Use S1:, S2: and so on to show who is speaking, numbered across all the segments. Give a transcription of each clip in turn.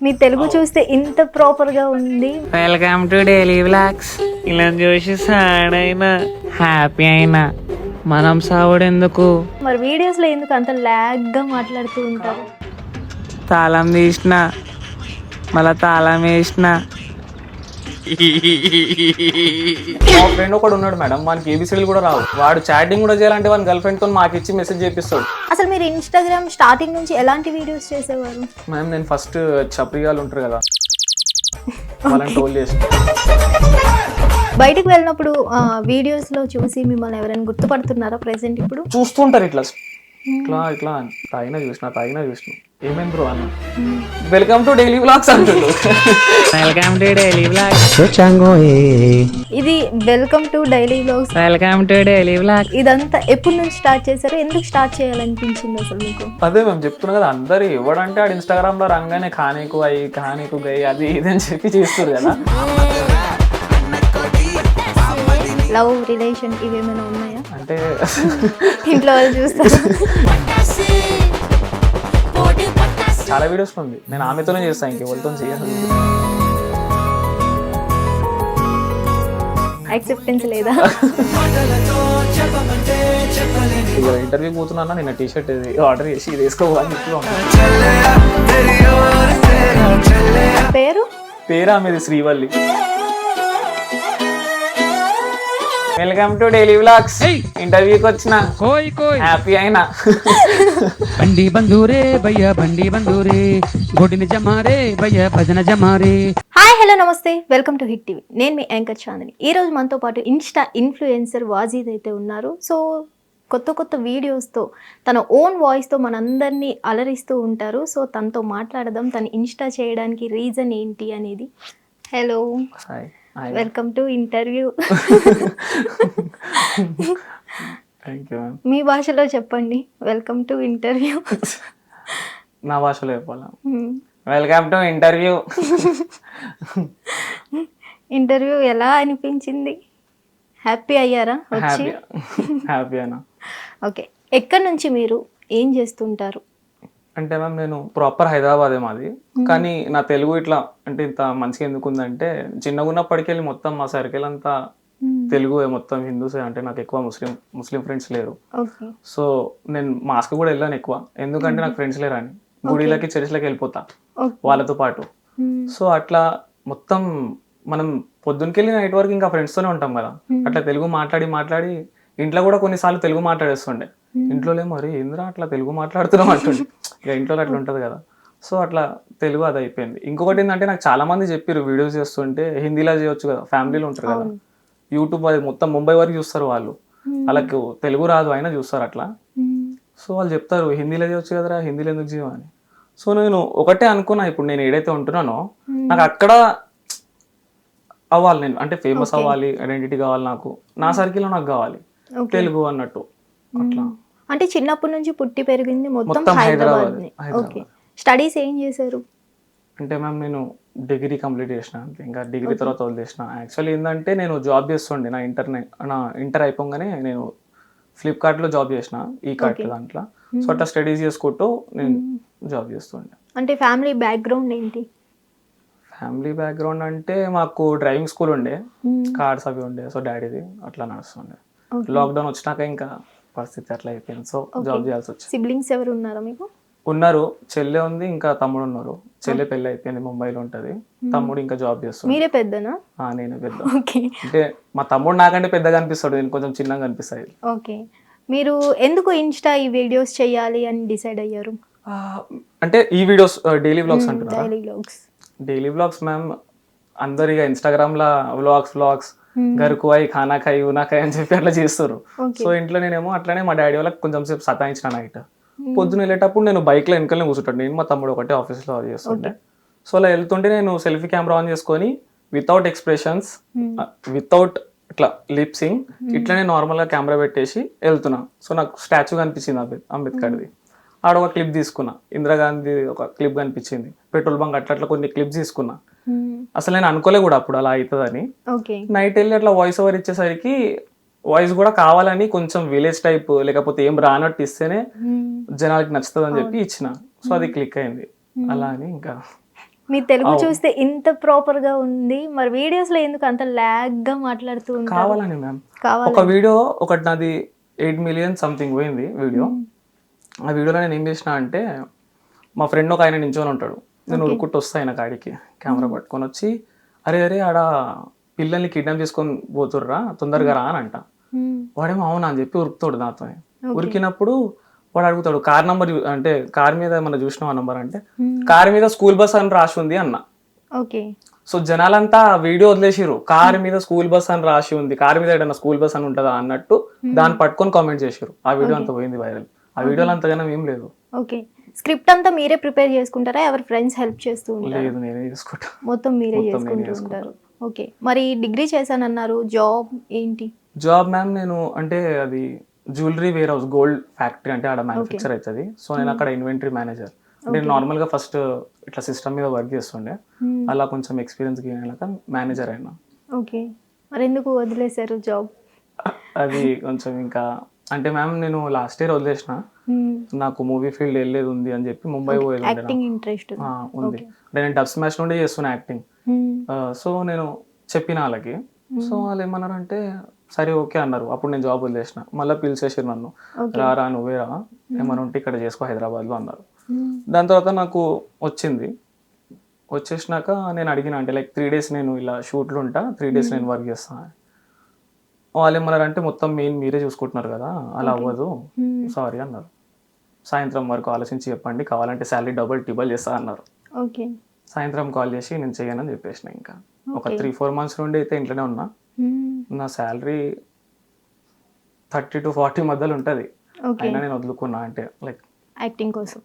S1: మీ తెలుగు చూస్తే ఇంత ప్రాపర్ గా ఉంది.
S2: Welcome to daily vlogs. ఇలా చూసి సాడ్ అయినా హ్యాపీ అయినా మనం సావుడు ఎందుకు?
S1: మరి వీడియోస్ లో ఎందుకు అంత లాగ్ గా మాట్లాడుతూ ఉంటారు?
S2: తాళం తీసిన మళ్ళా తాళం వేసిన.
S3: మా ఫ్రెండ్ ఒకడు ఉన్నాడు మేడం, మనకి ఏబిసిడీలు కూడా రావు. వాడు చాటింగ్ కూడా చేయాలంటే వాళ్ళ గర్ల్ ఫ్రెండ్ తో మాకు ఇచ్చి మెసేజ్ చేపిస్తాడు.
S1: అసలు మీరు ఇన్స్టాగ్రామ్ స్టార్టింగ్ నుంచి ఎలాంటి వీడియోస్ చేసేవారు?
S3: మ్యామ్ నేను ఫస్ట్ చప్రిగాలు ఉంటారు కదా వాళ్ళని టోల్ చేసి
S1: బయటికి వెళ్ళినప్పుడు వీడియోస్ లో చూసి మిమ్మల్ని ఎవరైనా గుర్తుపడుతున్నారా ప్రెసెంట్? ఇప్పుడు
S3: చూస్తుంటారు ఇట్లా ఇట్లా ఇట్లా తాగినా చూసిన ఏమేం బ్రో అన్న వెల్కమ్ టు డైలీ వ్లాగ్స్ అంటుండు.
S2: Welcome to daily vlogs.
S1: ఇది welcome to daily vlogs.
S2: Welcome to daily vlogs.
S1: ఇదంతా ఎప్పటి నుంచి స్టార్ట్ చేశారు? ఎందుకు స్టార్ట్ చేయాలనిపించింది అసలు మీకు?
S3: అదే మేము చెప్తున్నాం కదా, అందరు ఎవడంటే ఆడు ఇన్స్టాగ్రామ్ లో రంగానే ఖానీకు అయ్యి ఖానీకు గై అది ఇది అని చెప్పి చేస్తారు కదా.
S1: లవ్ రిలేషన్ ఇవేమైనా ఉన్నాయా
S3: అంటే
S1: ఇంట్లో వాళ్ళు చూస్తారు?
S3: చాలా వీడియోస్ ఉంది, నేను ఆమెతోనే చేస్తాను, ఇంకెవరితో చేయను.
S1: యాక్సెప్టెన్స్ లేదా?
S3: ఇక ఇంటర్వ్యూ పోతున్నా, నిన్న టీ షర్ట్ ఆర్డర్ చేసి ఇది వేసుకోవాలి. పేరు ఆమెది Srivalli. Welcome to daily vlogs. ఇంటర్వ్యూకి వచ్చిన హ్యాపీ అయినా.
S4: బండి బందూరే భయ్యా బండి బందూరే గొడిని జమారే భయ్యా భజన జమారే.
S1: హాయ్ హలో నమస్తే, వెల్కమ్ టు హిట్ టీవీ. నేను మీ యాంకర్ చాందిని. ఈ రోజు మనతో పాటు ఇన్స్టా ఇన్ఫ్లుయెన్సర్ వాజీద్ అయితే ఉన్నారు. సో కొత్త వీడియోస్తో తన ఓన్ వాయిస్తో మనందరినీ అలరిస్తూ ఉంటారు. సో తనతో మాట్లాడదాం, తను ఇన్స్టా చేయడానికి రీజన్ ఏంటి అనేది. Hello, welcome to interview. మీ భాషలో చెప్పండి, వెల్కమ్ టు ఇంటర్వ్యూ.
S3: నా భాషలో చెప్పాలా? Welcome to interview.
S1: ఇంటర్వ్యూ ఎలా అనిపించింది? హ్యాపీ అయ్యారా?
S3: హ్యాపీ అయినా.
S1: ఓకే, ఎక్కడి నుంచి మీరు ఏం చేస్తుంటారు?
S3: అంటే మ్యామ్ నేను ప్రాపర్ హైదరాబాదే మాది, కానీ నా తెలుగు ఇట్లా అంటే ఇంత మంచిగా ఎందుకు ఉందంటే చిన్నగా ఉన్నప్పటికెళ్ళి మొత్తం మా సర్కిల్ అంతా తెలుగు, మొత్తం హిందూసే. అంటే నాకు ఎక్కువ ముస్లిం ఫ్రెండ్స్ లేరు. సో నేను మాస్క్ కూడా వెళ్ళాను ఎక్కువ, ఎందుకంటే నాకు ఫ్రెండ్స్ లేరు అని. గుడిలకి చర్చిలకి వెళ్ళిపోతా వాళ్ళతో పాటు. సో అట్లా మొత్తం మనం పొద్దునకెళ్ళి నైట్ వరకు ఇంకా ఫ్రెండ్స్తోనే ఉంటాం కదా. అట్లా తెలుగు మాట్లాడి ఇంట్లో కూడా కొన్నిసార్లు తెలుగు మాట్లాడేస్తుండే. ఇంట్లో మరి ఏంద్రా అట్లా తెలుగు మాట్లాడుతున్నాం అంటుండే. ఇక ఇంట్లో అట్లా ఉంటుంది కదా. సో అట్లా తెలుగు అది అయిపోయింది. ఇంకొకటి ఏంటంటే నాకు చాలా మంది చెప్పారు వీడియోస్ చేస్తుంటే హిందీలో చేయొచ్చు కదా, ఫ్యామిలీలో ఉంటారు కదా, యూట్యూబ్ అది మొత్తం ముంబై వరకు చూస్తారు వాళ్ళు, వాళ్ళకి తెలుగు రాదు అయినా చూస్తారు అట్లా. సో వాళ్ళు చెప్తారు హిందీలో చేయొచ్చు కదరా, హిందీలో ఎందుకు చేయమని. సో నేను ఒకటే అనుకున్నా, ఇప్పుడు నేను ఏదైతే ఉంటున్నానో నాకు అక్కడ అవ్వాలి, నేను అంటే ఫేమస్ అవ్వాలి, ఐడెంటిటీ కావాలి, నాకు నా సర్కిల్లో నాకు కావాలి తెలుగు అన్నట్టు. అట్లా
S1: అంటే చిన్నప్పటి నుంచి పుట్టి పెరిగింది మొత్తం హైదరాబాద్. ఓకే, స్టడీస్ ఏం చేశారు?
S3: అంటే మ్యామ్ నేను డిగ్రీ కంప్లీట్ చేసిన, ఇంకా డిగ్రీ తర్వాత వదిలేసిన. యాక్చువల్లీ ఏంటంటే నేను జాబ్ చేస్తుండే, నా ఇంటర్ అయిపోగానే నేను ఫ్లిప్కార్ట్లో జాబ్ చేసిన, ఈ కార్ట్ దాంట్లో. సో అట్లా స్టడీస్ చేసుకుంటూ నేను జాబ్ చేస్తుండే.
S1: అంటే ఫ్యామిలీ బ్యాక్గ్రౌండ్ ఏంటి?
S3: ఫ్యామిలీ బ్యాక్గ్రౌండ్ అంటే మాకు డ్రైవింగ్ స్కూల్ ఉండే, కార్స్ అవి ఉండే. సో డాడీది అట్లా నడుస్తుండే. లాక్డౌన్ వచ్చినాక ఇంకా పరిస్థితి అట్లా అయిపోయింది. సో జాబ్ చేయాల్సి వచ్చింది.
S1: సిబ్లింగ్స్ ఎవరు ఉన్నారా మీకు?
S3: ఉన్నారు, చెల్లె ఉంది, ఇంకా తమ్ముడు ఉన్నారు. చెల్లె పెళ్ళి అయిపోయింది, ముంబైలో ఉంటది. తమ్ముడు ఇంకా జాబ్ చేస్తాడు.
S1: మీరే పెద్దనా?
S3: నేనే పెద్ద. అంటే మా తమ్ముడు నాకంటే పెద్దగా అనిపిస్తాడు, నేను కొంచెం చిన్నగా అనిపిస్తాయి.
S1: ఓకే, మీరు ఎందుకు ఇన్స్టా ఈ వీడియోస్ చేయాలి అని డిసైడ్ అయ్యారు?
S3: అంటే ఈ వీడియోస్ డైలీ వ్లాగ్స్ అంటున్నారు. డైలీ వ్లాగ్స్ మ్యామ్ అందరు ఇక ఇన్స్టాగ్రామ్ లా వ్లాగ్స్ గరుకు అయి ఖానా ఖాయి ఉనా ఖాయి అని చెప్పి అట్లా చేస్తారు. సో ఇంట్లో నేనేమో అట్లానే మా డాడీ వాళ్ళకి కొంచెం సేపు సతాయించిన నైట్. పొద్దున వెళ్ళేటప్పుడు నేను బైక్ లో వెనకాలనే కూర్చుంటాను, నేను మా తమ్ముడు ఒకటే ఆఫీస్ లో చేస్తుంటే. సో అలా వెళ్తుంటే నేను సెల్ఫీ కెమెరా ఆన్ చేసుకొని వితౌట్ ఎక్స్ప్రెషన్స్, వితౌట్ ఇట్లా లిప్సింగ్, ఇట్లానే నార్మల్ గా కెమెరా పెట్టేసి వెళ్తున్నా. సో నాకు స్టాచ్యూ కనిపించింది అంబేద్కర్ది, ఆడ ఒక క్లిప్ తీసుకున్నా. ఇందిరాగాంధీ ఒక క్లిప్ కనిపించింది, పెట్రోల్ బంక్ అట్లా కొన్ని క్లిప్స్ తీసుకున్నా. అసలు నేను అనుకోలే కూడా అప్పుడు అలా అవుతుందని. నైట్ వెళ్ళి అట్లా వాయిస్ ఓవర్ ఇచ్చేసరికి వాయిస్ కూడా కావాలని కొంచెం విలేజ్ టైప్ లేకపోతే ఏం రానట్టు ఇస్తేనే జనాలకి నచ్చుతుంది అని చెప్పి ఇచ్చిన. సో అది క్లిక్ అయింది అలా అని ఇంకా
S1: మీ తెలుగు చూస్తే ఇంత ప్రాపర్ గా ఉంది, మరి వీడియోస్ లో ఎందుకు అంత లాగ్ గా మాట్లాడుతూ ఉంటారు?
S3: కావాలని మ్యామ్.
S1: కావాలి.
S3: ఒక వీడియో ఒకటి నాది 8 million సంథింగ్ పోయింది వీడియో. ఆ వీడియోలో నేను ఏం చేసిన అంటే, మా ఫ్రెండ్ ఒక ఆయన నించొని ఉంటాడు, నేను ఉరుక్కుంటూ వస్తా ఆయన కాడికి కెమెరా పట్టుకొని వచ్చి, అరే అరే ఆడ పిల్లల్ని కిడ్నాప్ చేసుకొని పోతుర్రా, తొందరగా రా అని అంట. వాడేమో అవునా అని చెప్పి ఉరుకుతాడు నాతో. ఉరికినప్పుడు వాడు అడుగుతాడు కార్ నంబర్, అంటే కార్ మీద ఏమన్నా చూసినావు ఆ నంబర్ అంటే, కార్ మీద స్కూల్ బస్ అని రాసి ఉంది అన్న.
S1: ఓకే.
S3: సో జనాలంతా వీడియో వదిలేసిరు, కార్ మీద స్కూల్ బస్ అని రాసి ఉంది, కార్ మీద ఏదైనా స్కూల్ బస్ అని ఉంటుందా అన్నట్టు దాన్ని పట్టుకొని కామెంట్ చేసిరు. ఆ వీడియో అంతా పోయింది వైరల్. ఆ వీడియోలో అంతగానం ఏం లేదు.
S1: ఓకే. స్క్రిప్ట్ అంతా మీరే ప్రిపేర్ చేసుకుంటారా, ఎవరి ఫ్రెండ్స్ హెల్ప్ చేస్తూ ఉంటారు?
S3: లేదు, నేనే చేసుకుంటా.
S1: మొత్తం మీరే చేసుకుంటూ ఉంటారు. ఓకే. మరి డిగ్రీ చేశానన్నారు, జాబ్ ఏంటి?
S3: జాబ్ మ్యామ్ నేను అంటే అది jewellery warehouse, gold factory అంటే ఆడ మ్యానుఫ్యాక్చర్ అవుతుంది. సో నేను అక్కడ ఇన్వెంటరీ మేనేజర్. నేను నార్మల్ గా ఫస్ట్ ఇట్లా సిస్టమ్ మీద వర్క్ చేస్తుండే, అలా కొంచెం ఎక్స్పీరియన్స్ గెయిన్ అయ్యాక మేనేజర్ అయినా.
S1: ఓకే. మరి ఎందుకు వదిలేశారు జాబ్?
S3: అది కొంచెం ఇంకా అంటే మ్యామ్ నేను లాస్ట్ ఇయర్ వదిలేసిన, నాకు మూవీ ఫీల్డ్ వెళ్ళేది ఉంది అని చెప్పి ముంబై పోయేది
S1: యాక్టింగ్ ఇంట్రెస్ట్
S3: ఉంది. అంటే నేను డబ్ స్మాష్ నుండి చేస్తున్నా యాక్టింగ్. సో నేను చెప్పిన వాళ్ళకి, సో వాళ్ళు ఏమన్నారంటే సరే ఓకే అన్నారు. అప్పుడు నేను జాబ్ వదిలేసిన, మళ్ళీ పిలిచేసారు నన్ను, రా నువ్వే రా, ఏమన్నా ఉంటే ఇక్కడ చేసుకో హైదరాబాద్లో అన్నారు. దాని తర్వాత నాకు వచ్చింది. వచ్చేసినాక నేను అడిగిన, అంటే లైక్ 3 days నేను ఇలా షూట్లు ఉంటా, 3 days నేను వర్క్ చేస్తాను. వాళ్ళు ఏమన్నారంటే మొత్తం మీరే చూసుకుంటున్నారు కదా, అలా అవ్వదు, సారీ అన్నారు. సాయంత్రం వరకు ఆలోచించి చెప్పండి, కావాలంటే శాలరీ డబుల్ టిబుల్ చేస్తా అన్నారు.
S1: ఓకే.
S3: సాయంత్రం కాల్ చేసి నేను చేయనని చెప్పేసిన. ఇంకా ఒక 3-4 months నుండి అయితే ఇంట్లోనే ఉన్నా. నా శాలరీ 30 to 40 మధ్యలో ఉంటుంది. అయినా నేను వదులుకున్నా, అంటే లైక్
S1: యాక్టింగ్ కోసం.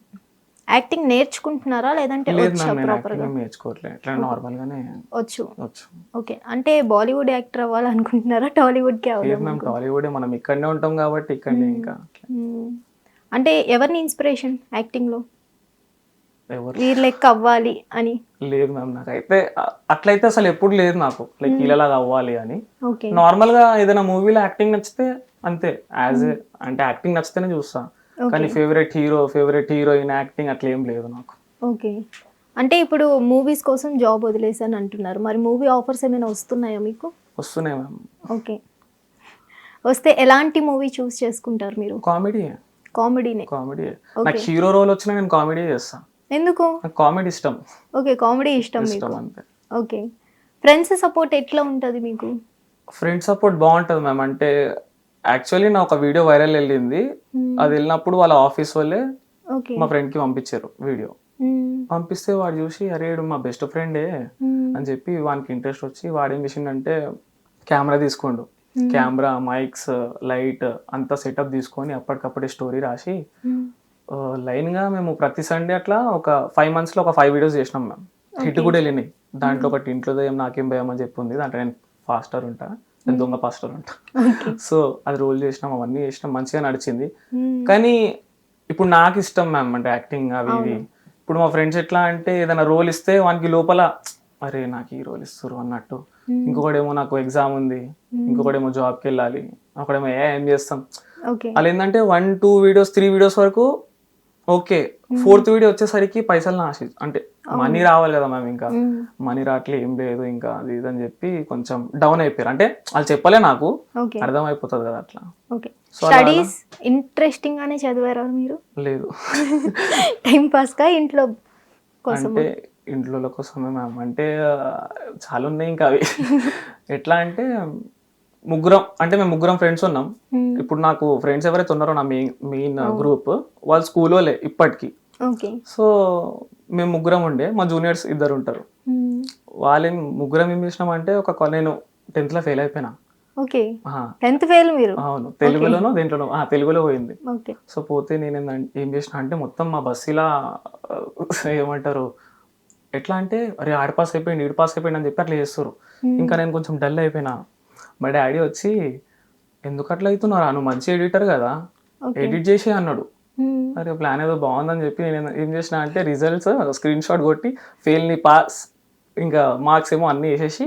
S1: యాక్టింగ్ నేర్చుకుంటున్నారా లేదంటే
S3: లేదు మ్యామ్, నేను యాక్టింగ్ నేర్చుకోవట్లేదు, ఇట్లా నార్మల్ గానే
S1: వచ్చు.
S3: వచ్చు.
S1: ఓకే. అంటే బాలీవుడ్ యాక్టర్ అవ్వాలనుకుంటున్నారా, టాలీవుడ్ కి
S3: లేదు మ్యామ్, టాలీవుడ్ మనం ఇక్కడనే ఉంటాం కాబట్టి ఇక్కడనే. ఇంకా
S1: అంటే ఎవరిని ఇన్స్పిరేషన్ యాక్టింగ్ లో,
S3: ఎవరు
S1: వీరి లెక్క అవ్వాలి అని?
S3: లేదు మ్యామ్, నాకైతే అట్లయితే అసలు ఎప్పుడు లేదు నాకు, లైక్ వీళ్ళలాగా అవ్వాలి అని.
S1: ఓకే.
S3: నార్మల్ గా ఏదైనా మూవీలో యాక్టింగ్ నచ్చితే అంతే, యాజ్ ఏ అంటే యాక్టింగ్ నచ్చితేనే చూస్తా, కానీ favourite hero favourite heroine acting అట్లా ఏం లేదు నాకు.
S1: ఓకే. అంటే ఇప్పుడు మూవీస్ కోసం జాబ్ వదిలేసాను అంటున్నారు, మరి మూవీ ఆఫర్స్ ఏమైనా వస్తున్నాయా మీకు?
S3: వస్తున్నాయి మ్యామ్.
S1: ఓకే. వస్తే ఎలాంటి మూవీ చూస్ చేసుకుంటారు మీరు?
S3: కామెడీ.
S1: కామెడీనే?
S3: కామెడీ. నాకు హీరో రోల్ వచ్చినా నేను కామెడీ చేస్తా.
S1: ఎందుకు?
S3: నాకు కామెడీ ఇష్టం.
S1: ఓకే. కామెడీ ఇష్టం మీకు.
S3: అంతే.
S1: ఓకే. ఫ్రెండ్స్ సపోర్ట్ ఎట్లా ఉంటుంది మీకు?
S3: ఫ్రెండ్ సపోర్ట్ బాగుంటుంది మ్యామ్. అంటే యాక్చువల్లీ నా ఒక వీడియో వైరల్ వెళ్ళింది, అది వెళ్ళినప్పుడు వాళ్ళ ఆఫీస్ వాళ్ళే మా ఫ్రెండ్ కి పంపించారు వీడియో. పంపిస్తే వాడు చూసి అరే మా బెస్ట్ ఫ్రెండే అని చెప్పి వానికి ఇంట్రెస్ట్ వచ్చి వాడేం చేసిండంటే కెమెరా తీసుకోండు, కెమెరా, మైక్స్, లైట్ అంతా సెటప్ తీసుకొని అప్పటికప్పుడే స్టోరీ రాసి లైన్ గా మేము ప్రతి సండే అట్లా ఒక 5 months లో ఒక 5 videos చేసినాం మ్యామ్. హిట్ కూడా వెళ్ళినాయి. దాంట్లో ఒకటి ఇంట్లో దయ్యం నాకేం భయం అని చెప్పి ఉంది, దాంట్లో నేను పాస్టర్ ఉంటా, నేను దొంగ పాస్టర్ ఉంటా. సో అది రోల్ చేసినాం, అవన్నీ చేసినాం, మంచిగా నడిచింది. కానీ ఇప్పుడు నాకు ఇష్టం మ్యామ్ అంటే యాక్టింగ్ అవి ఇవి. ఇప్పుడు మా ఫ్రెండ్స్ ఎట్లా అంటే ఏదైనా రోల్ ఇస్తే వానికి లోపల అరే నాకు ఈ రోల్ ఇస్తారు అన్నట్టు, ఇంకొకడేమో నాకు ఎగ్జామ్ ఉంది, ఇంకొకడేమో జాబ్కి వెళ్ళాలి, ఒకడేమో ఏం చేస్తాం. అలా ఏంటంటే 1, 2 videos 3 videos వరకు ఓకే, 4th video వచ్చేసరికి పైసలు నాశి, అంటే మనీ రావాలి కదా మ్యామ్, ఇంకా మనీ రావట్లే ఏం లేదు ఇంకా అది ఇది అని చెప్పి కొంచెం డౌన్ అయిపోయారు. అంటే వాళ్ళు చెప్పలే, నాకు అర్థం అయిపోతుంది కదా అట్లా.
S1: స్టడీస్ ఇంట్రెస్టింగ్ గానే చదివారా మీరు?
S3: లేదు,
S1: టైం పాస్ గా ఇంట్లో కోసం?
S3: అంటే ఇంట్లో కోసమే మ్యామ్. అంటే చాలా ఉన్నాయి ఇంకా అవి. ఎట్లా అంటే మేము ముగ్గురం ఫ్రెండ్స్ ఉన్నాం. ఇప్పుడు నాకు ఫ్రెండ్స్ ఎవరైతే ఉన్నారో నా మెయిన్ గ్రూప్ వాళ్ళు స్కూల్ వాళ్ళే ఇప్పటికి. సో మేము ముగ్గురం ఉండే, మా జూనియర్స్ 2 ఉంటారు. వాళ్ళేం ముగ్గురం ఏం చేసినాం అంటే నేను 10th లో ఫెయిల్ అయిపోయినా.
S1: ఓకే. 10th ఫెయిల్ మీరు?
S3: అవును, తెలుగులోనో దేంట్లోనో తెలుగులో పోయింది. సో పోతే నేను ఏం చేసిన అంటే మొత్తం మా బస్ ఇలా ఏమంటారు ఎట్లా అంటే అరే ఆడ పాస్ అయిపోయింది, ఈడ పాస్ అయిపోయింది అని చెప్పి అట్లా చేస్తారు. ఇంకా నేను కొంచెం డల్ అయిపోయినా. మా డాడీ వచ్చి ఎందుకు అట్లా అవుతున్నారా, నువ్వు మంచి ఎడిటర్ కదా, ఎడిట్ చేసి అన్నాడు. అరే ప్లాన్ ఏదో బాగుందని చెప్పి నేను ఏం చేసిన అంటే రిజల్ట్స్ స్క్రీన్ షాట్ కొట్టి ఫెయిల్ని పాస్ ఇంకా మార్క్స్ ఏమో అన్నీ వేసేసి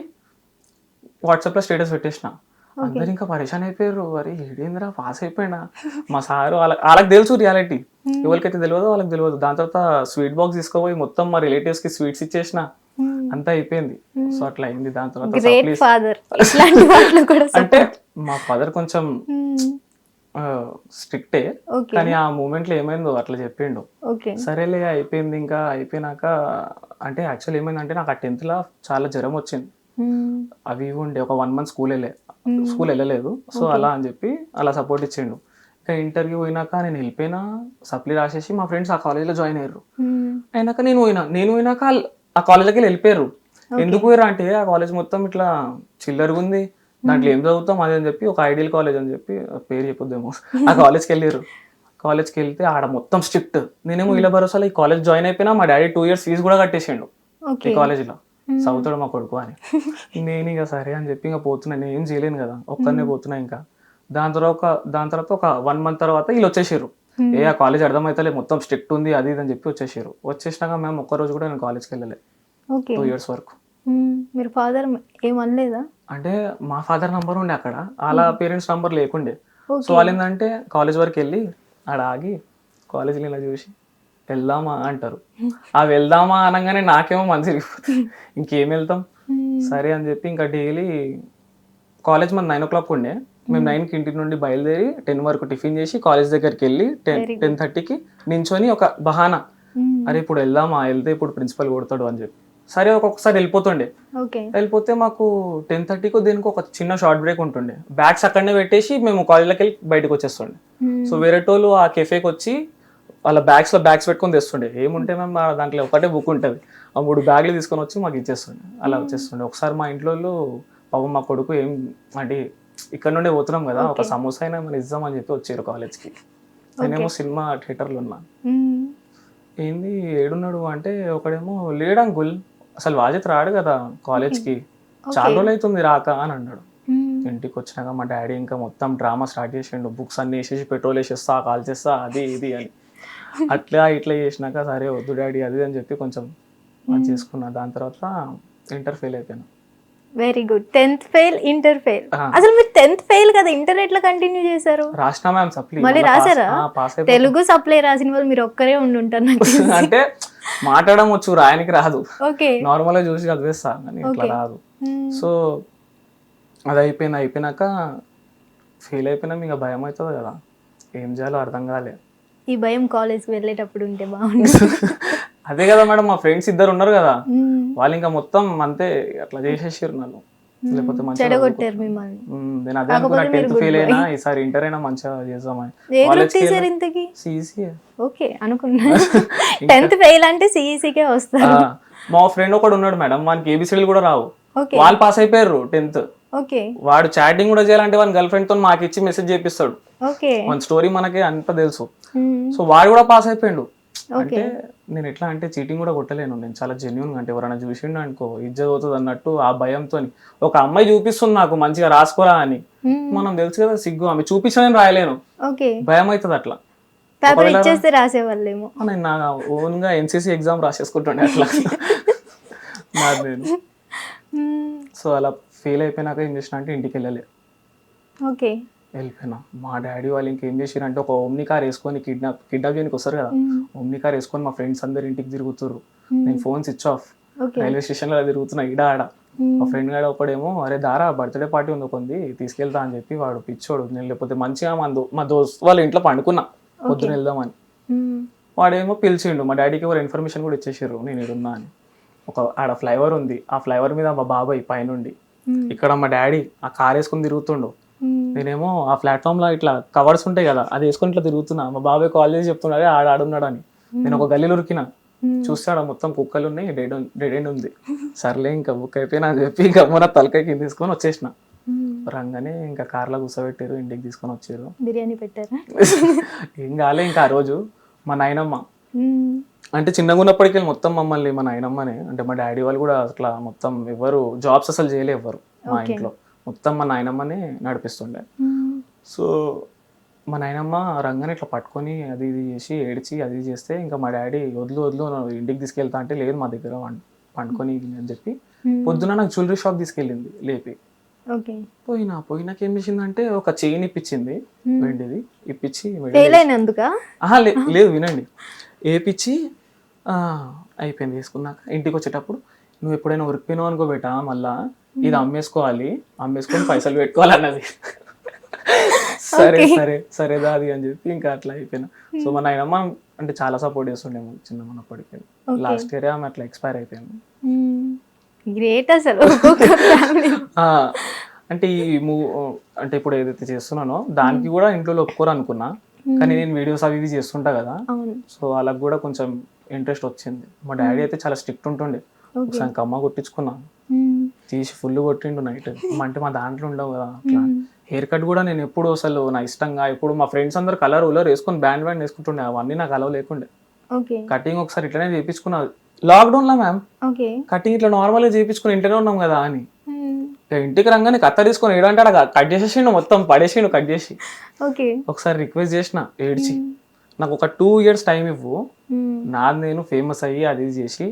S3: వాట్సాప్లో స్టేటస్ పెట్టేసిన. అందరు ఇంకా పరేషాన్ అయిపోయారు, అరే ఏడేంద్రా పాస్ అయిపోయినా. మా సారు వాళ్ళకి తెలుసు రియాలిటీ, ఎవరికైతే తెలియదో వాళ్ళకి తెలియదు. దాని తర్వాత స్వీట్ బాక్స్ తీసుకోపోయి మొత్తం మా రిలేటివ్స్ కి స్వీట్స్ ఇచ్చేసిన, అంతా అయిపోయింది. సో అట్లా అయింది. దాని తర్వాత
S1: గ్రేట్ ఫాదర్. ఇట్లాంటి వాటిలో కూడా
S3: అంటే మా ఫాదర్ కొంచెం స్ట్రిక్టే,
S1: ఓకే
S3: కానీ ఆ మూమెంట్ లో ఏమైందో అట్లా చెప్పిండు.
S1: ఓకే
S3: సరేలే అయిపోయింది. ఇంకా అయిపోయినాక అంటే యాక్చువల్ ఏమైందంటే నాకు ఆ 10th లో చాలా జ్వరం వచ్చింది. అవి ఇవి ఉండే ఒక 1 month స్కూల్ వెళ్ళలేదు. సో అలా అని చెప్పి అలా సపోర్ట్ ఇచ్చిండు. ఇంకా ఇంటర్వ్యూ పోయినాక నేను వెళ్ళిపోయినా, సప్లీ రాసేసి మా ఫ్రెండ్స్ ఆ కాలేజ్లో జాయిన్ అయ్యారు. అయినాక నేను పోయినాక ఆ కాలేజ్కి వెళ్ళిపోయారు. ఎందుకు పోయారు అంటే ఆ కాలేజ్ మొత్తం ఇట్లా చిల్లరగా ఉంది, దాంట్లో ఏం చదువుతాం అదే అని చెప్పి ఒక ఐడియల్ కాలేజ్ అని చెప్పి పేరు చెప్పొద్దేమో ఆ కాలేజ్కి వెళ్ళారు. కాలేజ్కి వెళ్తే ఆడ మొత్తం స్ట్రిక్ట్. నేనేమో ఇలా భరోసాలో ఈ కాలేజ్ జాయిన్ అయిపోయినా, మా డాడీ 2 years ఫీజు కూడా కట్టేసిండు ఈ కాలేజ్లో, చదువుతాడు మా కొడుకు అని. నేను ఇక సరే అని చెప్పి ఇంకా పోతున్నా, నేను ఏం చేయలేను కదా, ఒక్కనే పోతున్నా. ఇంకా దాని తర్వాత ఒక 1 month తర్వాత వీళ్ళు వచ్చేసారు. ఆ కాలేజ్ అర్థమైతే మొత్తం స్ట్రిక్ట్ ఉంది అది ఇది అని చెప్పి వచ్చేసారు. వచ్చేసినాక మేము ఒక్కరోజు కూడా నేను కాలేజ్కి వెళ్ళలే 2 years వరకు.
S1: మీరు ఫాదర్ ఏమనలేదా?
S3: అంటే మా ఫాదర్ నంబర్ ఉండే అక్కడ, వాళ్ళ పేరెంట్స్ నంబర్ లేకుండే. సో వాళ్ళు ఏంటంటే కాలేజ్ వరకు వెళ్ళి ఆడ ఆగి కాలేజీలో ఇలా చూసి వెళ్దామా అంటారు. ఆ వెళ్దామా అనగానే నాకేమో మనసు ఇరిగిపోతుంది, ఇంకేం వెళ్తాం సరే అని చెప్పి ఇంకా డైలీ కాలేజ్ మన 9 o'clock ఉండే. మేము 9కి ఇంటి నుండి బయలుదేరి 10 వరకు టిఫిన్ చేసి కాలేజ్ దగ్గరికి వెళ్ళి 10:30కి నించొని ఒక బహానా, అరే ఇప్పుడు వెళ్దామా, వెళ్తే ఇప్పుడు ప్రిన్సిపల్ కొడతాడు అని చెప్పి సరే ఒక్కొక్కసారి వెళ్ళిపోతుండే. వెళ్ళిపోతే మాకు 10:30కి దేనికి ఒక చిన్న షార్ట్ బ్రేక్ ఉంటుండే. బ్యాగ్స్ అక్కడనే పెట్టేసి మేము కాలేజ్లోకి వెళ్ళి బయటకు వచ్చేస్తుండే. సో వేరే టోళ్ళు ఆ కెఫేకి వచ్చి వాళ్ళ బ్యాగ్స్ పెట్టుకొని తెస్తుండే. ఏముంటే మేము దాంట్లో ఒకటే బుక్ ఉంటుంది, ఆ 3 బ్యాగులు తీసుకొని వచ్చి మాకు ఇచ్చేస్తుండే. అలా వచ్చేస్తుండే. ఒకసారి మా ఇంట్లో పాపం మా కొడుకు ఏం అంటే ఇక్కడ నుండే పోతున్నాం కదా, ఒక సమోసా అయినా మనం ఇద్దామని చెప్పి వచ్చారు కాలేజ్కి. నేనేమో సినిమా థియేటర్లో ఉన్నా. ఏంది ఏడున్నాడు అంటే ఒకడేమో లేడు అంకుల్, అసలు వాజిత్ రాడు కదా కాలేజ్కి, చాలా రోజులు అవుతుంది రాక అని అన్నాడు. ఇంటికి వచ్చినాక మా డాడీ ఇంకా మొత్తం డ్రామా స్టార్ట్ చేసిండు. బుక్స్ అన్ని వేసేసి పెట్రోల్ వేసేస్తా, కాల్ చేస్తా, అది ఇది అని. అట్లా ఇట్లా చేసినాక సరే వద్దు డాడీ అది అని చెప్పి కొంచెం చేసుకున్నా. దాని తర్వాత ఇంటర్ ఫెయిల్ అయిపోయినా.
S1: Very good. 10th fail, inter fail. అసలు మీరు 10th ఫెయిల్ కదా, ఇంటర్ ఎట్లా కంటిన్యూ చేశారు?
S3: రాసినా మ్యామ్ సప్లీ.
S1: మళ్ళీ రాసారా? తెలుగు సప్లై రాసిన వాళ్ళు మీరు ఒక్కరే ఉండుంటారు నాకు.
S3: అంటే మాట్లాడడం వచ్చు, రాయనికి రాదు.
S1: ఓకే,
S3: నార్మల్ గా చూసి చదివేస్తా కానీ ఇట్లా రాదు. సో అది అయిపోయినాక ఫెయిల్ అయిపోయినా ఇంకా భయం అవుతుంది కదా, ఏం చేయాలో అర్థం కాలే.
S1: ఈ భయం కాలేజ్కి వెళ్ళేటప్పుడు ఉంటే బాగుంటుంది.
S3: అదే కదా మేడం, మా ఫ్రెండ్స్ ఇద్దరు ఉన్నారు కదా, వాళ్ళు ఇంకా మొత్తం అంతే అట్లా చేసేసారు నన్ను. లేకపోతే మంచిగా
S1: కొట్టారు మిమ్మల్ని.
S3: నేను అదే అనుకున్నా 10th ఫెయిల్ అయినా ఈసారి ఇంటర్ అయినా మంచిగా చేద్దామని.
S1: ఓకే అనుకున్నా 10th ఫెయిల్ అంటే సిఈసీకే వస్తారు.
S3: మా ఫ్రెండ్ ఒకడు ఉన్నాడు మేడం, వానికి ఏబిసిడీలు కూడా రావు, వాళ్ళు పాస్ అయిపోయారు 10th.
S1: ఓకే,
S3: వాడు చాటింగ్ కూడా చేయాలంటే వాని గర్ల్ ఫ్రెండ్ తో మాకు ఇచ్చి మెసేజ్ చేపిస్తాడు.
S1: ఓకే,
S3: మన స్టోరీ మనకి అంత తెలుసు. సో వాడు కూడా పాస్ అయిపోయాడు. అంటే నేను ఎట్లా అంటే చీటింగ్ కూడా కొట్టలేను, నేను చాలా జెన్యున్ గా. అంటే ఎవరైనా చూసిండు అనుకో ఇజ్జత్ అవుతుంది అన్నట్టు ఆ భయంతో. ఒక అమ్మాయి చూపిస్తుంది నాకు మంచిగా రాసుకోరా అని, మనం తెలుసు కదా సిగ్గు, ఆమె చూపించిన నేను రాయలేను, భయం అవుతుంది. అట్లా
S1: రాసేవాళ్ళేమో.
S3: నేను నా ఓన్ గా ఎన్సీసీ ఎగ్జామ్ రాసేసుకుంటుండే అట్లా నేను. సో అలా ఫెయిల్ అయిపోయినాక ఏం చేసిన అంటే ఇంటికి వెళ్ళిపోయినా. మా డాడీ వాళ్ళు ఇంకేం చేసారు అంటే ఒక ఓమ్ని కార్ వేసుకొని కిడ్నాప్ చేయడానికి వస్తారు కదా, ఓమ్ని కార్ వేసుకొని మా ఫ్రెండ్స్ అందరు ఇంటికి తిరుగుతారు. నేను phone switch off, railway station లో తిరుగుతున్నా ఈడ ఆడ. మా ఫ్రెండ్ గాడు ఒకడేమో అరే దారా బర్త్డే పార్టీ ఉంది కొంది తీసుకెళ్తా అని చెప్పి వాడు పిచ్చోడు. నేను లేకపోతే మంచిగా మా దోస్త్ వాళ్ళ ఇంట్లో పండుకున్నా పొద్దున వెళ్దామని. వాడేమో పిలిచిండు, మా డాడీకి ఎవరు ఇన్ఫర్మేషన్ కూడా ఇచ్చేసారు నేను ఇడున్నా అని. ఒక ఆడ ఫ్లైఓవర్ ఉంది, ఆ ఫ్లైఓవర్ మీద మా బాబాయ్ పైనుండి, ఇక్కడ మా డాడీ ఆ కార్ వేసుకుని తిరుగుతుండు. నేనేమో ఆ ప్లాట్ఫామ్ లో ఇట్లా కవర్స్ ఉంటాయి కదా, అది వేసుకొని ఇట్లా తిరుగుతున్నా. మా బాబాయ్ కాల్ చేసి చెప్తున్నాడే ఆడున్నాడు అని. నేను ఒక గల్లీలో ఉరికినా, చూస్తాడు మొత్తం కుక్కలు ఉన్నాయి, డెడ్ ఎండ్ ఉంది. సర్లే ఇంకా బుక్ అయిపోయినా అని చెప్పి గమ్మున తలకాయ కింద తీసుకొని వచ్చేసిన. రంగానే ఇంకా కార్లో కూర్చోబెట్టారు, ఇంటికి తీసుకొని వచ్చారు.
S1: బిర్యానీ పెట్టారా?
S3: ఏం కాలే. ఇంకా ఆ రోజు మా నాయనమ్మ అంటే చిన్నగా ఉన్నప్పటికీ మొత్తం మమ్మల్ని మా నాయనమ్మనే, అంటే మా డాడీ వాళ్ళు కూడా అట్లా మొత్తం ఎవరు జాబ్స్ అసలు చేయలే ఎవ్వరు మా ఇంట్లో, మొత్తం మా నాయనమ్మనే నడిపిస్తుండే. సో మా నాయనమ్మ రంగానే ఇట్లా పట్టుకొని అది ఇది చేసి ఏడ్చి అది చేస్తే ఇంకా మా డాడీ వదులు ఇంటికి తీసుకెళ్తా అంటే లేదు మా దగ్గర పండుకొని అని చెప్పి పొద్దున నాకు జ్యువెలరీ షాప్ తీసుకెళ్ళింది లేపి.
S1: ఓకే.
S3: పోయినాక ఏం చేసిందంటే ఒక చైన్ ఇప్పించింది వెండిది, ఇప్పించి
S1: ఫెయిల్ అయినందుకా?
S3: లేదు వినండి, ఏపిచ్చి అయిపోయింది. వేసుకున్నాక ఇంటికి వచ్చేటప్పుడు నువ్వు ఎప్పుడైనా ఉరికిపోయినావు అనుకో బేటా, మళ్ళా ఇది అమ్మేసుకోవాలి, అమ్మేసుకొని పైసలు పెట్టుకోవాలి అన్నది. సరే సరే సరే దాది అని చెప్పి ఇంకా అట్లా అయిపోయినా. సో మా నాయనమ్మ అంటే చాలా సపోర్ట్ చేస్తుండేమో చిన్నప్పటికి. లాస్ట్ ఇయర్ ఆమె అట్లా ఎక్స్పైర్ అయిపోయింది.
S1: గ్రేట్ అసలు. ఒక్కొక్క family.
S3: అంటే అంటే ఇప్పుడు ఏదైతే చేస్తున్నానో దానికి కూడా ఇంట్లో ఒప్పుకోరు అనుకున్నా, కానీ నేను వీడియోస్ అవి ఇవి చేస్తుంటా కదా,
S1: అవును.
S3: సో వాళ్ళకి కూడా కొంచెం ఇంట్రెస్ట్ వచ్చింది. మా డాడీ అయితే చాలా స్ట్రిక్ట్ ఉంటుండే, ఒకసారి కమ్మ కొట్టించుకున్నా, తీసి ఫుల్ కొట్టిండు నైట్. అంటే మా దాంట్లో ఉండవు కదా అట్లా. హెయిర్ కట్ కూడా నేను ఎప్పుడు అసలు నా ఇష్టంగా, ఇప్పుడు మా ఫ్రెండ్స్ అందరు కలర్ వేసుకొని బ్యాండ్ వేసుకుంటుండే, అవన్నీ నాకు అలవ్ లేకుండే. కటింగ్ ఒకసారి ఇట్లనే చేయించుకున్నా లాక్డౌన్ లో మ్యామ్. కటింగ్ ఇట్లా నార్మల్ గా చేయించుకుని ఇంటనే ఉన్నాం కదా అని, ఇంటికి రాగానే కత్త తీసుకొని ఏడంటే కట్ చేసేసిండు, మొత్తం పడేసిండు కట్ చేసి. ఒకసారి రిక్వెస్ట్ చేసిన ఏడ్చి, నాకు ఒక 2 years టైం ఇవ్వు, నాది నేను ఫేమస్ అయ్యి అది చేసి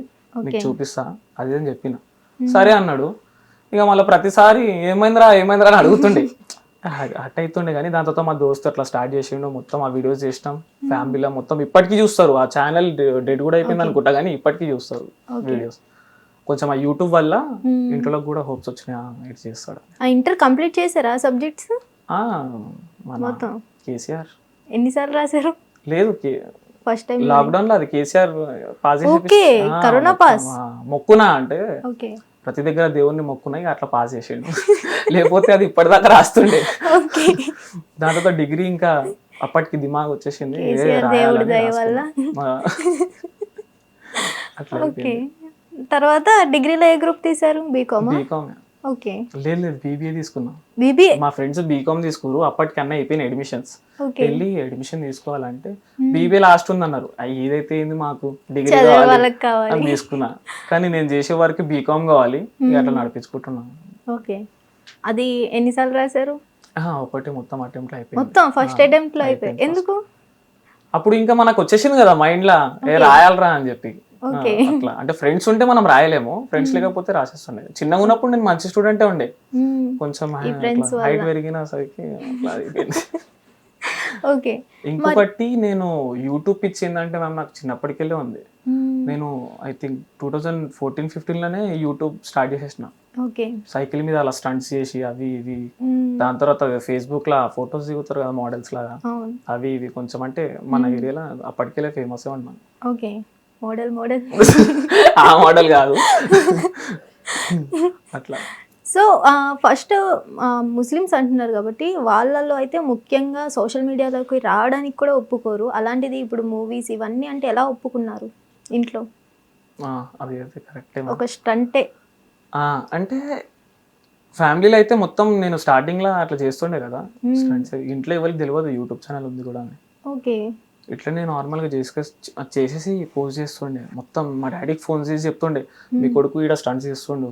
S3: నీకు చూపిస్తా అది అని చెప్పిన. సరే అన్నాడు. ఇక మళ్ళీ ప్రతిసారి ఏమైందిరా అని అడుగుతుండే, అట్ అవుతుండే. కానీ దాని తర్వాత మా దోస్తు అట్లా స్టార్ట్ చేసిండు, మొత్తం ఆ వీడియోస్ చేసినాం ఫ్యామిలీలో మొత్తం. ఇప్పటికీ చూస్తారు, ఆ ఛానల్ డెడ్ కూడా అయిపోయింది అనుకుంటా కానీ ఇప్పటికీ చూస్తారు వీడియోస్. కొంచెం ఆ యూట్యూబ్ వల్ల ఇంట్లో కూడా హోప్స్ వచ్చినాయి, చేస్తాడు.
S1: ఇంటర్ కంప్లీట్ చేశారా సబ్జెక్ట్స్
S3: మొత్తం? కేసీఆర్.
S1: ఎన్నిసార్లు రాశారు?
S3: లేదు,
S1: ఫస్ట్ టైం
S3: లాక్డౌన్ లో అది కేసీఆర్ పాస్
S1: కరోనా పాస్
S3: మొక్కునా అంటే ప్రతి దగ్గర దేవుణ్ణి మొక్కున్నాయి, అట్లా పాస్ చేసిండు. లేకపోతే అది ఇప్పటిదాకా రాస్తుండే. దాని తర్వాత డిగ్రీ ఇంకా అప్పటికి దిమాగ్ వచ్చేసింది,
S1: తర్వాత డిగ్రీలో ఏ గ్రూప్ తీసారు? బీకామ్. ఓకే.
S3: లేదు బీబీఏ తీసుకున్నా.
S1: బీబీఏ
S3: మా ఫ్రెండ్స్ బీకామ్ తీసుకున్నారు, అప్పటికి అన్న అయిపోయిన అడ్మిషన్స్. వెళ్ళి అడ్మిషన్ తీసుకోవాలంటే బీబీఏ లాస్ట్ ఉంది అన్నారు. ఏదైతే ఏంది మాకు డిగ్రీ కావాలి తీసుకున్నా, కానీ నేను చేసే వరకు బీకామ్ కావాలి, అట్లా నడిపించుకుంటున్నాను.
S1: ఓకే. అది ఎన్నిసార్లు రాశారు?
S3: ఒకటి మొత్తం అటెంప్ట్ అయిపోయింది.
S1: మొత్తం ఫస్ట్ అటెంప్ట్ లో అయిపోయి. ఎందుకు?
S3: అప్పుడు ఇంకా మనకు వచ్చేసింది కదా మైండ్ లా, రాయాలరా అని చెప్పి. అట్లా అంటే ఫ్రెండ్స్ ఉంటే మనం రాయలేము, ఫ్రెండ్స్ లేకపోతే రాసేస్తుండే. చిన్నగా ఉన్నప్పుడు నేను మంచి స్టూడెంటే ఉండే, కొంచెం హైట్ పెరిగిన సరికి అట్లా అయిపోయింది. ఇంకొకటి నేను యూట్యూబ్ ఇచ్చిందంటే మ్యామ్ నాకు చిన్నప్పటికెళ్ళే ఉంది. నేను ఐ థింక్ 2014-15 లోనే యూట్యూబ్ స్టార్ట్ చేసేసిన. సైకిల్ మీద అలా స్టంట్స్ చేసి అవి ఇవి. దాని తర్వాత ఫేస్బుక్ లా ఫొటోస్ దిగుతారు కదా మోడల్స్ లాగా, అవి ఇవి కొంచెం అంటే మన ఏరియాలో అప్పటికెళ్ళే ఫేమస్ ఉన్నాను. ఆ మోడల్ కాదు అట్లా.
S1: సో ఫస్ట్ ముస్లిమ్స్ అంటున్నారు కాబట్టి వాళ్ళల్లో అయితే ముఖ్యంగా సోషల్ మీడియాలోకి రావడానికి కూడా ఒప్పుకోరు. అలాంటిది ఇప్పుడు మూవీస్ ఇవన్నీ అంటే ఎలా ఒప్పుకున్నారు ఇంట్లో?
S3: అది కరెక్టే,
S1: ఒక స్టంటే.
S3: అంటే ఫ్యామిలీలో అయితే మొత్తం నేను స్టార్టింగ్ లో అట్లా చేస్తుండే కదా స్టంట్స్. ఇంట్లో ఎవరికి తెలియదు యూట్యూబ్ ఛానల్ ఉంది కూడా.
S1: ఓకే.
S3: ఇట్లనే నార్మల్ గా చేసేసి పోస్ట్ చేస్తుండే. మొత్తం మా డాడీకి ఫోన్ చేసి చెప్తుండే, మీ కొడుకు ఈడ స్టంట్స్ చేస్తుండు,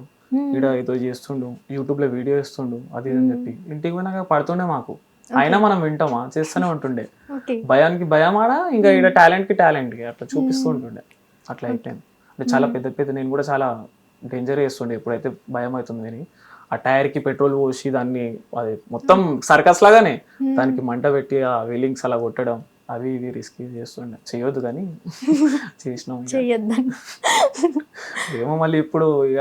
S3: ఈడ ఏదో చేస్తుండు, యూట్యూబ్ లో వీడియో ఇస్తుండు అది అని చెప్పి. ఇంటికి పోయినాక పడుతుండే మాకు. అయినా మనం వింటామా, చేస్తూనే ఉంటుండే. భయానికి భయం ఆడ, ఇంకా ఈడ టాలెంట్ కి అట్లా చూపిస్తూ ఉంటుండే. అట్లా అయిపోయింది. అంటే చాలా పెద్ద నేను కూడా చాలా డేంజర్ చేస్తుండే ఎప్పుడైతే భయం అవుతుంది అని. ఆ టైర్ కి పెట్రోల్ పోసి దాన్ని అది మొత్తం సర్కస్ లాగానే దానికి మంట పెట్టి ఆ వీలింగ్స్ అలా కొట్టడం అవి ఇవి రిస్క్ చేస్తుండే. చేయొద్దు కానీ చేసినాం. ఏమో మళ్ళీ ఇప్పుడు ఇక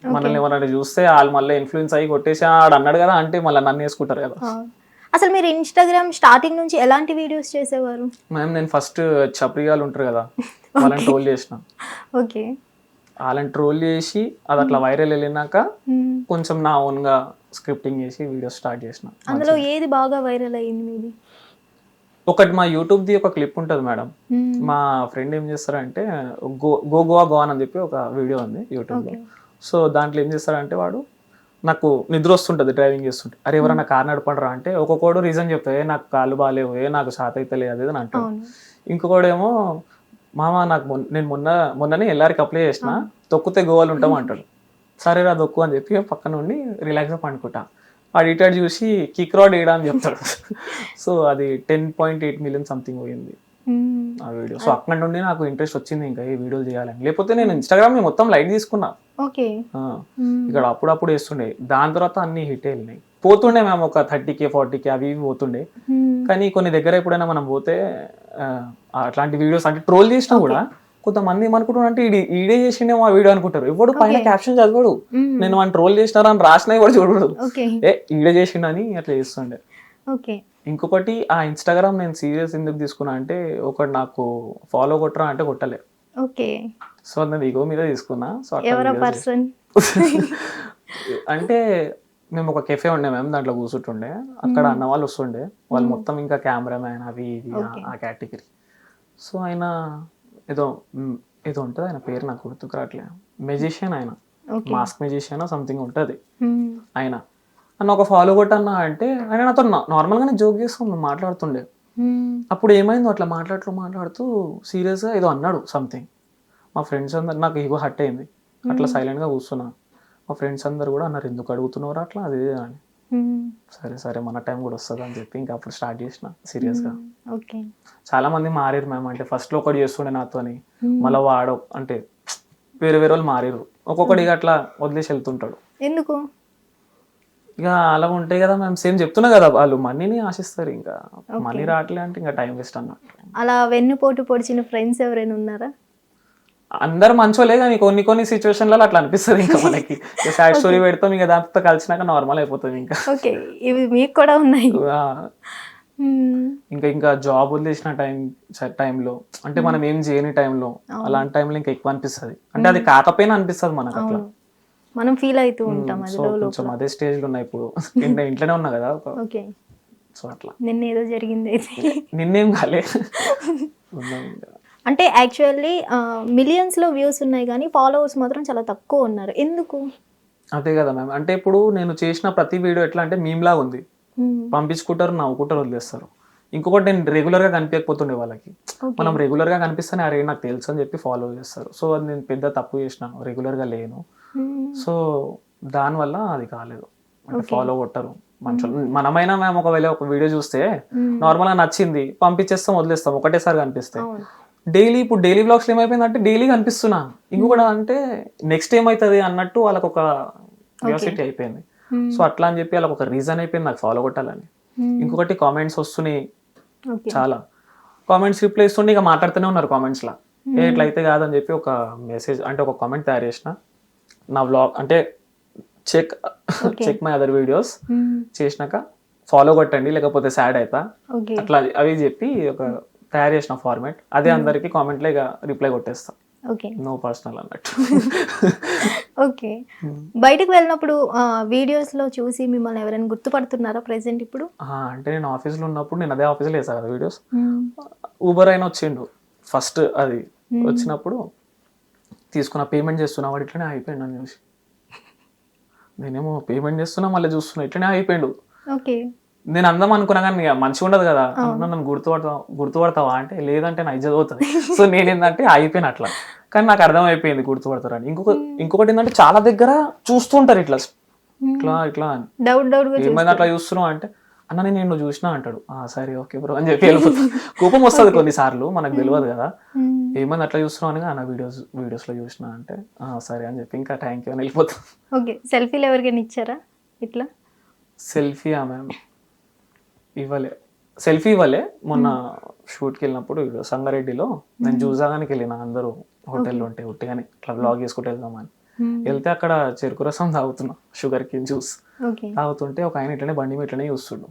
S3: మనల్ని ఎవరైనా చూస్తే వాళ్ళు మళ్ళీ ఇన్ఫ్లుయెన్స్ అయ్యి కొట్టేసి ఆడు అన్నాడు కదా అంటే మళ్ళీ నన్ను వేసుకుంటారు కదా.
S1: అసలు మీరు ఇన్స్టాగ్రామ్ స్టార్టింగ్ నుంచి ఎలాంటి వీడియోస్ చేసేవారు?
S3: నేను ఫస్ట్ చప్రిగాలు ఉంటారు కదా వాళ్ళని ట్రోల్ చేసిన.
S1: ఓకే.
S3: వాళ్ళని ట్రోల్ చేసి అది అట్లా వైరల్ వెళ్ళినాక కొంచెం నా ఓన్ గా స్క్రిప్టింగ్ చేసి వీడియోస్ స్టార్ట్ చేసిన.
S1: అందులో ఏది బాగా వైరల్ అయ్యింది మీది?
S3: ఒకటి మా యూట్యూబ్ ది ఒక క్లిప్ ఉంటుంది మేడం. మా ఫ్రెండ్ ఏం చేస్తారంటే గోవా గోవా అని చెప్పి ఒక వీడియో ఉంది యూట్యూబ్ లో. సో దాంట్లో ఏం చేస్తారంటే వాడు నాకు నిద్ర వస్తుంటది డ్రైవింగ్ చేస్తుంటే, అరే ఎవరైనా కార్ నడపడరా అంటే ఒక్కొక్కడు రీజన్ చెప్తాయి, నాకు కాళ్ళు బాగాలేవు, నాకు శాత అయితే లేదు అదే అని అంటాడు. ఇంకొకడేమో మామ నాకు నేను మొన్ననే ఎల్ఆర్కి అప్లై చేసిన, తొక్కితే గోవాలు ఉంటాం అంటాడు. సరేరా దొక్కు అని చెప్పి పక్కన ఉండి రిలాక్స్గా పండుకుంటా. ఆ డీటెయిల్ చూసి కిక్ రాడ్ వేయడా అని చెప్తాడు. సో అది 10.8 million సంథింగ్ పోయింది. ఆ వీడియో. సో అక్కడ నుండి నాకు ఇంట్రెస్ట్ వచ్చింది ఇంకా ఈ వీడియోలు చేయాలని. లేకపోతే నేను ఇన్స్టాగ్రామ్ మొత్తం లైట్ తీసుకున్నా,
S1: ఓకే.
S3: ఇక్కడ అప్పుడప్పుడు వేస్తుండే. దాని తర్వాత అన్ని హిట్ వెళ్ళినాయి. పోతుండే మేము ఒక 30K 40K అవి ఇవి పోతుండే. కానీ కొన్ని దగ్గర ఎప్పుడైనా మనం పోతే అట్లాంటి వీడియోస్ అంటే ట్రోల్ చేసినా కూడా కొంతమంది ఏమనుకుంటున్నారు అంటే ఈడే చేసిండే మా వీడియో అనుకుంటారు. ఎవడు పైన క్యాప్షన్ చదవడు, నేను వాడిని ట్రోల్ చేసినారా అని రాసినా కూడా చూడడు, ఈడే చేసిండని అట్లా చేస్తుండే. ఇంకొకటి ఆ ఇన్స్టాగ్రామ్ నేను సీరియస్ ఎందుకు తీసుకున్నా అంటే, ఒకటి నాకు ఫాలో కొట్టరా అంటే కొట్టలే. సో అది ఈగో మీద తీసుకున్నా. సో అంటే మేము ఒక కెఫే ఉండే, మేము దాంట్లో కూర్చుంటుండే, అక్కడ అన్న వాళ్ళు వస్తుండే, వాళ్ళు మొత్తం ఇంకా కెమెరామ్యాన్ అవి ఇవి ఆ కేటగిరీ. సో ఆయన ఏదో ఏదో ఉంటుంది, ఆయన పేరు నాకు గుర్తుకు రావట్లేదు, మెజిషియన్ ఆయన, మాస్క్ మెజిషియన్ సంథింగ్ ఉంటుంది ఆయన. అన్న ఒక ఫాలో కొట్టన్నా అంటే ఆయన నాతో నార్మల్గానే జోక్ చేసుకుని మాట్లాడుతుండే. అప్పుడు ఏమైందో అట్లా మాట్లాడుతూ సీరియస్గా ఏదో అన్నాడు సంథింగ్. మా ఫ్రెండ్స్ అందరు, నాకు ఈగో హట్ అయింది, అట్లా సైలెంట్గా కూర్చున్నా. మా ఫ్రెండ్స్ అందరు కూడా అన్నారు ఎందుకు అడుగుతున్నారు అట్లా అది అని. సరే మన టైం కూడా వస్తుంది అని చెప్పి ఇంకా అప్పుడు స్టార్ట్ చేసిన సీరియస్గా. చాలా మంది మారారు మ్యామ్. అంటే ఫస్ట్లో ఒకటి చేస్తుండే నాతోని, మళ్ళీ వాడు అంటే వేరే వాళ్ళు మారారు. ఒక్కొక్కటి అట్లా వదిలేసి వెళ్తుంటాడు.
S1: ఎందుకు?
S3: ఇక అలా ఉంటాయి కదా మ్యామ్, సేమ్ చెప్తున్నా కదా, వాళ్ళు మనీని ఆశిస్తారు, ఇంకా మనీ రావట్లే అంటే ఇంకా టైం వేస్ట్ అన్నట్టు.
S1: అలా వెన్నుపోటు పొడిచిన ఫ్రెండ్స్ ఎవరైనా ఉన్నారా?
S3: అందరు మంచోలే, కానీ కొన్ని సిచ్యువేషన్లలో అట్లా అనిపిస్తుంది. ఇంకా మనకి సాడ్ స్టోరీ పెడతాం, ఇంకా దాంతో కలిసినాక నార్మల్ అయిపోతుంది. ఇంకా
S1: ఇవి మీకు కూడా ఉన్నాయి.
S3: ఇంకా జాబ్ వదిలేసిన టైంలో అంటే మనం ఏం చేయని టైంలో, అలాంటి టైంలో ఇంకా ఎక్కువ అనిపిస్తుంది. అంటే అది కాకపోయినా అనిపిస్తుంది మనకు, అట్లా
S1: మనం ఫీల్ అవుతూ ఉంటాం.
S3: కొంచెం అదే స్టేజ్ లో ఉన్నా ఇప్పుడు, ఇంట్లోనే ఉన్నా కదా. సో అట్లా
S1: నిన్నేదో జరిగింది.
S3: నిన్నేం కాలే.
S1: అంటే యాక్చువల్లీ మిలియన్స్ లో వ్యూస్ ఉన్నాయి కానీ ఫాలోవర్స్ మాత్రం చాలా తక్కువ ఉన్నారు. ఎందుకు?
S3: అదే కదా మ్యామ్. అంటే ఇప్పుడు నేను చేసిన ప్రతి వీడియో ఎట్లా అంటే మీమ్ లాగా ఉంది, పంపించుకుంటారు, నవ్వుకుంటారు, వదిలేస్తారు. ఇంకొకటి నేను రెగ్యులర్ గా కనిపించకపోతుండే వాళ్ళకి. మనం రెగ్యులర్ గా కనిపిస్తేనే అరే నాకు తెలుసు అని చెప్పి ఫాలో చేస్తారు. సో అది నేను పెద్ద తప్పు చేసినాను, రెగ్యులర్ గా లేను. సో దానివల్ల అది కాలేదు, అంటే ఫాలో కొట్టరు మనుషులు. మనమైనా మేము ఒకవేళ ఒక వీడియో చూస్తే నార్మల్ గా నచ్చింది పంపించేస్తాం, వదిలేస్తాం ఒకటేసారి కనిపిస్తే. ఇప్పుడు డైలీ బ్లాగ్స్ ఏమైపోయిందంటే డైలీ కనిపిస్తున్నా, ఇంకొకటి అంటే నెక్స్ట్ ఏమవుతుంది అన్నట్టు వాళ్ళకి ఒక క్యూరియాసిటీ అయిపోయింది. సో అట్లా అని చెప్పి వాళ్ళకి ఒక రీజన్ అయిపోయింది నాకు ఫాలో కొట్టాలని. ఇంకొకటి కామెంట్స్ వస్తున్నాయి, చాలా కామెంట్స్ రిప్లై ఇస్తుండే, ఇక మాట్లాడుతూనే ఉన్నారు కామెంట్స్ లా, ఇట్లా అయితే కాదని చెప్పి ఒక మెసేజ్ అంటే ఒక కామెంట్ తయారు చేసిన. నా వ్లాగ్ అంటే చెక్ మై అదర్ వీడియోస్ చేసినాక ఫాలో కొట్టండి లేకపోతే సాడ్ అవుతా, అట్లా అవి చెప్పి ఒక తయారు చేసిన ఫార్మాట్. అదే అందరికి కామెంట్లో ఇక రిప్లై కొట్టేస్తా, నో పర్సనల్ అన్నట్టు.
S1: ఓకే. బయటకు వెళ్ళినప్పుడు వీడియోస్ లో చూసి మిమ్మల్ని ఎవరైనా గుర్తుపడుతున్నారా ప్రెసెంట్ ఇప్పుడు?
S3: అంటే నేను ఆఫీస్లో ఉన్నప్పుడు నేను అదే ఆఫీస్లో వేసా కదా వీడియోస్. ఊబర్ అయినా వచ్చిండు ఫస్ట్, అది వచ్చినప్పుడు తీసుకున్న పేమెంట్ చేస్తున్నా, వాడు ఇట్లనే అయిపోయిండు అని చూసి. నేనేమో పేమెంట్ చేస్తున్నా మళ్ళీ చూస్తున్నా, ఇట్లనే అయిపోయిండు. నేను అందం అనుకున్నా కానీ మంచిగా ఉండదు కదా, నన్ను గుర్తుపడతావా అంటే లేదంటే నా ఇజ్జత్ పోతుంది. సో నేనేందంటే అయిపోయిన అట్లా, కానీ నాకు అర్థం అయిపోయింది గుర్తుపడతారు అని. ఇంకొకటి ఏంటంటే చాలా దగ్గర చూస్తుంటారు ఇట్లా ఇట్లా ఇట్లా అని, ఏమైనా అట్లా చూస్తున్నావు అంటే అన్న నేను చూసినా అంటాడు. సరే ఓకే బ్రో అని చెప్పి వెళ్ళిపోతాను. కోపం వస్తుంది కొన్నిసార్లు, మనకు తెలియదు కదా, ఏమైనా అట్లా చూస్తున్నావు అని నా వీడియోస్ లో చూసినా అంటే సరే అని చెప్పి ఇంకా థ్యాంక్ యూ అని వెళ్ళిపోతాం.
S1: ఓకే. సెల్ఫీలు ఎవరికైనా ఇచ్చారా ఇట్లా?
S3: సెల్ఫీ మ్యామ్ సెల్ఫీ ఇవ్వలే. మొన్న షూట్కి వెళ్ళినప్పుడు సంగారెడ్డిలో నేను చూసాగానికి వెళ్ళిన, అందరూ హోటల్లో ఉంటే ఉట్టిగానే ఇట్లా బ్లాగ్ చేసుకుంటూ వెళ్దామని వెళ్తే అక్కడ చెరుకు రసం తాగుతున్నా, షుగర్ కేన్ జ్యూస్ తాగుతుంటే ఒక ఆయన ఇట్లనే బండి మీద ఇట్లనే చూస్తుండు.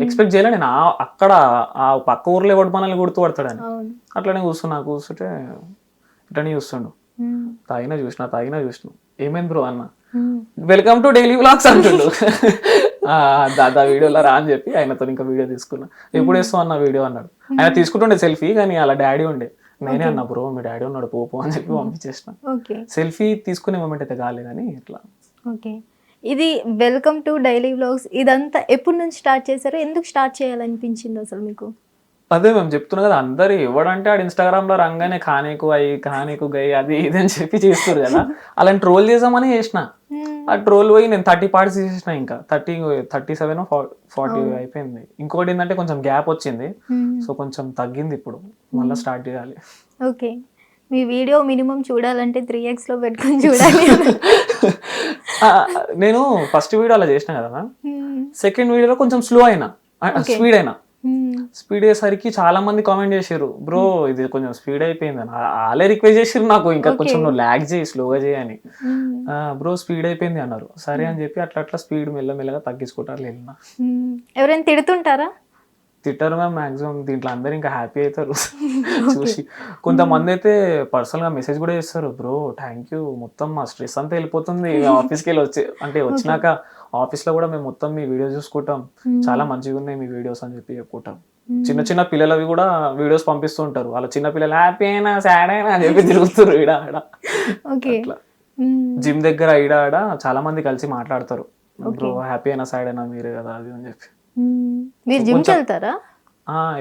S3: ఎక్స్పెక్ట్ చేయలే నేను అక్కడ ఆ పక్క ఊర్లో ఎవడు మనల్ని గుర్తుపడతాడని. అట్లనే కూర్చుంటే ఇట్లనే చూస్తుండు. తాగినా చూసిన ఏమైంది బ్రో అన్న, వెల్కమ్ టు డైలీ వ్లాగ్స్ అంటుండు. దాదా వీడియోలో రా అని చెప్పి ఆయనతో ఇంకా వీడియో తీసుకున్నా. ఎప్పుడు వేస్తావు అన్న వీడియో అన్నాడు. ఆయన తీసుకుంటుండే సెల్ఫీ, కానీ అలా డాడీ ఉండే. నేనే అన్నా బ్రో మీ డాడీ ఉన్నాడు పోపు అని చెప్పి పంపించేసిన. సెల్ఫీ తీసుకునే మూమెంట్ అయితే కాలే కానీ ఇట్లా.
S1: ఓకే. ఇది వెల్కమ్ టు డైలీ వ్లాగ్స్ ఇదంతా ఎప్పటి నుంచి స్టార్ట్ చేశారు? ఎందుకు స్టార్ట్ చేయాలనిపించింది అసలు మీకు?
S3: అదే మేము చెప్తున్నా కదా, అందరు ఎవడంటే ఆడు ఇన్స్టాగ్రామ్ లో రంగానే ఖానేకు అయ్యి ఖానేకు గై అది ఇది అని చెప్పి చేస్తారు కదా, అలాంటి ట్రోల్ చేద్దామని చేసిన. ఆ ట్రోల్ పోయి నేను 30 పార్ట్స్ చేసేసిన, ఇంకా 37 40 అయిపోయింది. ఇంకోటి ఏంటంటే కొంచెం గ్యాప్ వచ్చింది, సో కొంచెం తగ్గింది, ఇప్పుడు మళ్ళీ స్టార్ట్ చేయాలి.
S1: ఓకే, మీ వీడియో మినిమం చూడాలంటే 3x లో పెట్టుకొని చూడాలి.
S3: నేను ఫస్ట్ వీడియో అలా చేసిన కదా, సెకండ్ వీడియోలో కొంచెం స్లో అయినా, స్పీడ్ అయినా. స్పీడ్ అయ్యేసరికి చాలా మంది కామెంట్ చేసారు, బ్రో ఇది కొంచెం స్పీడ్ అయిపోయింది అని. వాళ్ళే రిక్వెస్ట్ చేసారు నాకు, ఇంకా కొంచెం నువ్వు ల్యాగ్ చేయి, స్లోగా చేయని. బ్రో స్పీడ్ అయిపోయింది అన్నారు. సరే అని చెప్పి అట్లా అట్లా స్పీడ్ మెల్లమెల్లగా తగ్గించుకుంటారు వెళ్ళిన.
S1: ఎవరైనా తిడుతుంటారా?
S3: తిట్టారు మ్యామ్ మాక్సిమం, దీంట్లో అందరు ఇంకా హ్యాపీ అవుతారు చూసి. కొంతమంది అయితే పర్సనల్ గా మెసేజ్ కూడా చేస్తారు, బ్రో థ్యాంక్ యూ, మొత్తం మా స్ట్రెస్ అంతా వెళ్ళిపోతుంది ఆఫీస్కి వెళ్ళి వచ్చినాక ఆఫీస్ లో కూడా మేము మొత్తం మీ వీడియోస్ చూసుకుంటాం, చాలా మంచిగా ఉన్నాయి మీ వీడియోస్ అని చెప్పి చెప్పుకుంటాం. చిన్న చిన్న పిల్లలవి కూడా వీడియోస్ పంపిస్తూ ఉంటారు, వాళ్ళ చిన్న పిల్లలు హ్యాపీ అయినా సాడ్ అయినా అని చెప్పి తిరుగుతారు ఈడ ఆడ. అట్లా జిమ్ దగ్గర ఈడ ఆడ చాలా మంది కలిసి మాట్లాడతారు, బ్రో హ్యాపీ అయినా సాడ్ అయినా మీరే కదా అది అని చెప్పి.
S1: మీరు జిమ్కి వెళ్తారా?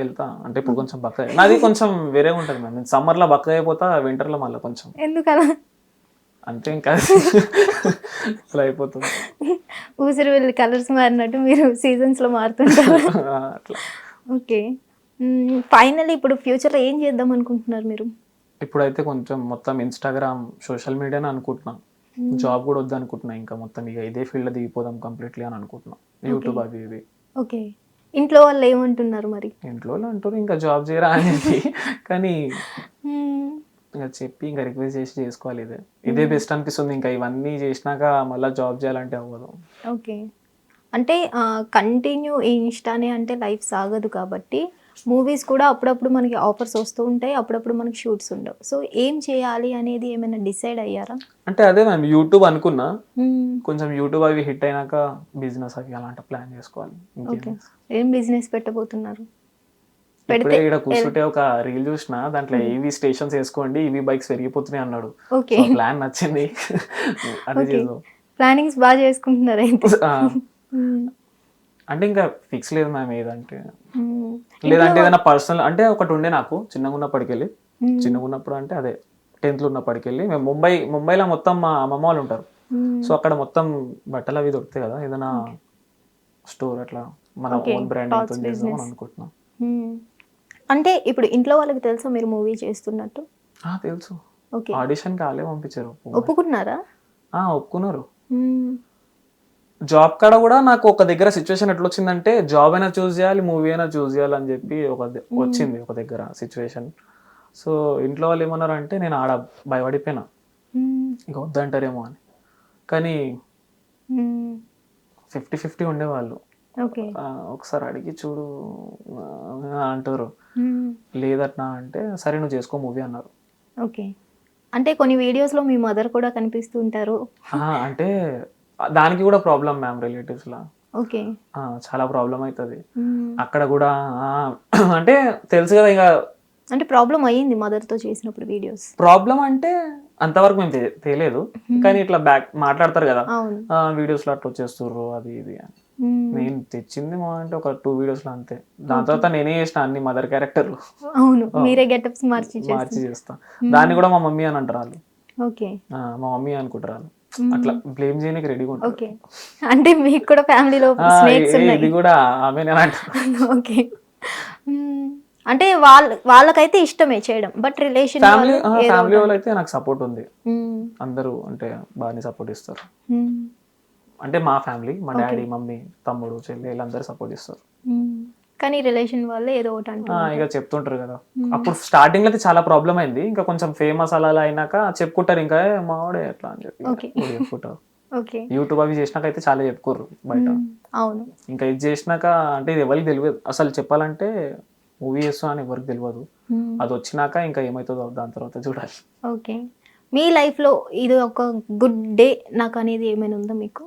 S3: వెళ్తా, అంటే ఇప్పుడు కొంచెం బక్క, నాది కొంచెం వేరే ఉంటది మ్యామ్. నేను సమ్మర్ లో బక్క అయిపోతా, వింటర్ లో మళ్ళీ కొంచెం
S1: ఎందుకలా?
S3: అంతే, ఇంకా అలా అయిపోతుంది.
S1: ఊసిరి వెళ్ళి కలర్స్ మారినట్టు మీరు సీజన్స్ లో మారుతుంటారు.
S3: అట్లా.
S1: ఓకే, ఫైనల్లీ ఇప్పుడు ఫ్యూచర్ లో ఏం చేద్దాం అనుకుంటున్నారు మీరు?
S3: ఇప్పుడైతే కొంచెం మొత్తం ఇన్స్టాగ్రామ్ సోషల్ మీడియాని అనుకుంటున్నా, జాబ్ కూడా వద్దు అనుకుంటున్నా, ఇంకా మొత్తం ఇక ఇదే ఫీల్డ్ దిగిపోదాం కంప్లీట్లీ అని అనుకుంటున్నా, యూట్యూబ్ అవి ఇవి.
S1: ఓకే, ఇంట్లో వాళ్ళు ఏమంటున్నారు మరి?
S3: ఇంట్లో వాళ్ళు అంటారు ఇంకా జాబ్ చేయరా అని చెప్పి, కానీ ఇంకా చెప్పి ఇంకా రిక్వెస్ట్ చేసి చేసుకోవాలి, ఇదే బెస్ట్ అనిపిస్తుంది. ఇంకా ఇవన్నీ చేసినాక మళ్ళీ జాబ్ చేయాలంటే అవ్వదు.
S1: ఓకే, అంటే కంటిన్యూ ఈ ఇన్స్టానే అంటే లైఫ్ సాగదు కాబట్టి మూవీస్ కూడా అప్పుడప్పుడు మనకి ఆఫర్స్ వస్తూ ఉంటాయి, అప్పుడప్పుడు మనకి షూట్స్ ఉండవు. సో ఏం చేయాలి అనేది ఏమైనా డిసైడ్ అయ్యారా?
S3: అంటే అదే మ్యామ్, యూట్యూబ్ అనుకున్నా, కొంచెం యూట్యూబ్ అవి హిట్ అయినాక బిజినెస్ అవి అలాంటి ప్లాన్ చేసుకోవాలి.
S1: ఓకే, ఏం బిజినెస్ పెట్టబోతున్నారు?
S3: ఇప్పుడే ఇక్కడ కూర్చుంటే ఒక రీల్ చూసిన, దాంట్లో ఈవీ స్టేషన్స్ వేసుకోండి, ఈవీ బైక్స్ పెరిగిపోతున్నాయి అన్నాడు. ప్లాన్ నచ్చింది, అదే చేద్దాం.
S1: ప్లానింగ్స్ బాగా చేసుకుంటున్నారు అయితే.
S3: అంటే ఇంకా ఫిక్స్ లేదు మ్యామ్ ఏదంటే, లేదంటే ఏదైనా పర్సనల్ అంటే ఒకటి ఉండే నాకు చిన్నగా ఉన్నప్పుడు అంటే అదే 10th లో ఉన్నప్పటికెళ్ళి మేము ముంబైలో మొత్తం మా అమ్మమ్మ వాళ్ళు ఉంటారు. సో అక్కడ మొత్తం బట్టలు అవి దొరుకుతాయి కదా, ఏదైనా స్టోర్ అట్లా మన ఓన్ బ్రాండింగ్ చేద్దాం అని అనుకుంటున్నాం.
S1: అంటే ఇప్పుడు ఇంట్లో వాళ్ళకి తెలుసా మీరు మూవీ చేస్తున్నట్టు?
S3: తెలుసు, ఆడిషన్ కాలే పంపించారు.
S1: ఒప్పుకున్నారా?
S3: ఒప్పుకున్నారు. జాబ్ కాడ కూడా నాకు ఒక దగ్గర సిచ్యువేషన్ ఎట్లా వచ్చిందంటే, జాబ్ అయినా చూస్ చేయాలి, మూవీ అయినా చూస్ చేయాలి అని చెప్పి వచ్చింది ఒక దగ్గర సిచ్యువేషన్. సో ఇంట్లో వాళ్ళు ఏమన్నారు అంటే, నేను ఆడ భయపడిపోయినా ఇంకా వద్దంటారేమో అని. కానీ 50-50 ఉండేవాళ్ళు. ఒకసారి అడిగి చూడు అంటారు, లేదట్నా అంటే సరే నువ్వు చేసుకో మూవీ అన్నారు.
S1: ఓకే, అంటే కొన్ని వీడియోస్ లో మీ మదర్ కూడా కనిపిస్తూ ఉంటారు.
S3: అంటే దానికి కూడా ప్రాబ్లం మ్యామ్, రిలేటివ్స్ లా.
S1: ఓకే,
S3: చాలా ప్రాబ్లం అవుతుంది అక్కడ కూడా. అంటే తెలుసు కదా, ఇంకా
S1: అంటే ప్రాబ్లం అయ్యింది మదర్ తో చేసినప్పుడు వీడియోస్.
S3: ప్రాబ్లం అంటే అంతవరకు మేము తెలియదు, కానీ ఇట్లా మాట్లాడతారు కదా వీడియోస్ లో అట్లా వచ్చేస్తుర్రు అది ఇది అని. నేను తెచ్చింది అంటే ఒక 2 వీడియోస్ లో అంతే. దాని తర్వాత నేనే చేసిన అన్ని మదర్ క్యారెక్టర్లు.
S1: అవును, మీరే గెటప్స్ మార్చి
S3: చేస్తా. దాన్ని కూడా మా మమ్మీ అని అంటారు వాళ్ళు.
S1: ఓకే,
S3: మా మమ్మీ అనుకుంటారు వాళ్ళు. అట్లా బ్లేమ్ చేయడానికి రెడీగా ఉంటారు.
S1: ఓకే, అంటే మీకు కూడా ఫ్యామిలీలో స్నేక్స్ ఉన్నాయి.
S3: ఇది కూడా ఆమె అంటారు.
S1: ఓకే, అంటే వాళ్ళకైతే ఇష్టమే చేయడం, బట్ రిలేషన్
S3: ఫ్యామిలీ వాళ్ళు అయితే నాకు సపోర్ట్ ఉంది. అందరూ అంటే బాగానే సపోర్ట్ ఇస్తారు. అంటే మా ఫ్యామిలీ, మా డాడీ, మమ్మీ, తమ్ముడు, చెల్లి వీళ్ళందరూ సపోర్ట్ ఇస్తారు.
S1: కానీ రిలేషన్ వల్ల ఏదో ఒకటి అంటారు,
S3: ఇక చెప్తుంటారు కదా. అప్పుడు స్టార్టింగ్ లో అయితే చాలా ప్రాబ్లం అయింది, ఇంకా కొంచెం ఫేమస్ అలా అయినాక చెప్పుకుంటారు, ఇంకా మావాడే ఎట్లా అని చెప్పి చెప్పుకుంటారు. యూట్యూబ్ అవి చేసినాక అయితే చాలా చెప్పుకోరు బయట.
S1: అవును,
S3: ఇంకా ఇది చేసినాక అంటే ఇది ఎవరికి తెలియదు అసలు, చెప్పాలంటే మూవీ చేస్తా అని ఎవరికి తెలియదు. అది వచ్చినాక ఇంకా ఏమవుతుందో దాని తర్వాత చూడాలి.
S1: ఓకే, మీ లైఫ్ లో ఇది ఒక గుడ్ డే నాకు అనేది ఏమైనా ఉందా మీకు?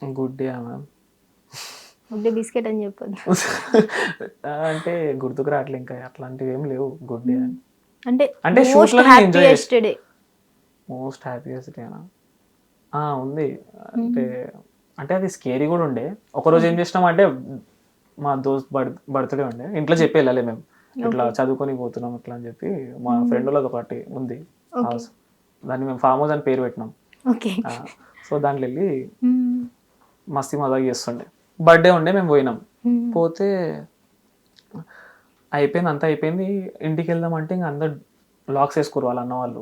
S3: Good day ma'am,
S1: good day biscuit అని చెప్పొద్దు.
S3: అంటే గుర్తుకు రావట్లే ఇంకా అట్లాంటివి ఏం లేవు గుడ్ డే అని.
S1: అంటే
S3: మోస్ట్ హ్యాపీయెస్ట్ డే ఉంది. అంటే అది స్కేరీ కూడా ఉండే. ఒకరోజు ఏం చేసినాం అంటే మా దోస్త్ బర్త్డే ఉండే, ఇంట్లో చెప్పి వెళ్ళాలి మేము ఇట్లా చదువుకొని పోతున్నాం ఇట్లా అని చెప్పి. మా ఫ్రెండ్ వాళ్ళది ఒకటి ఉంది హౌస్, దాన్ని మేము ఫామ్ హౌస్ అని పేరు పెట్టినాం.
S1: ఓకే.
S3: సో దాంట్లో వెళ్ళి మస్తీ మజాక్ చేస్తుండే. బర్త్డే ఉండే మేము పోయినాం. పోతే అయిపోయింది, అంతా అయిపోయింది. ఇంటికి వెళ్దామంటే ఇంకా అందరు లాక్స్ వేసుకోరు వాళ్ళ అన్న వాళ్ళు.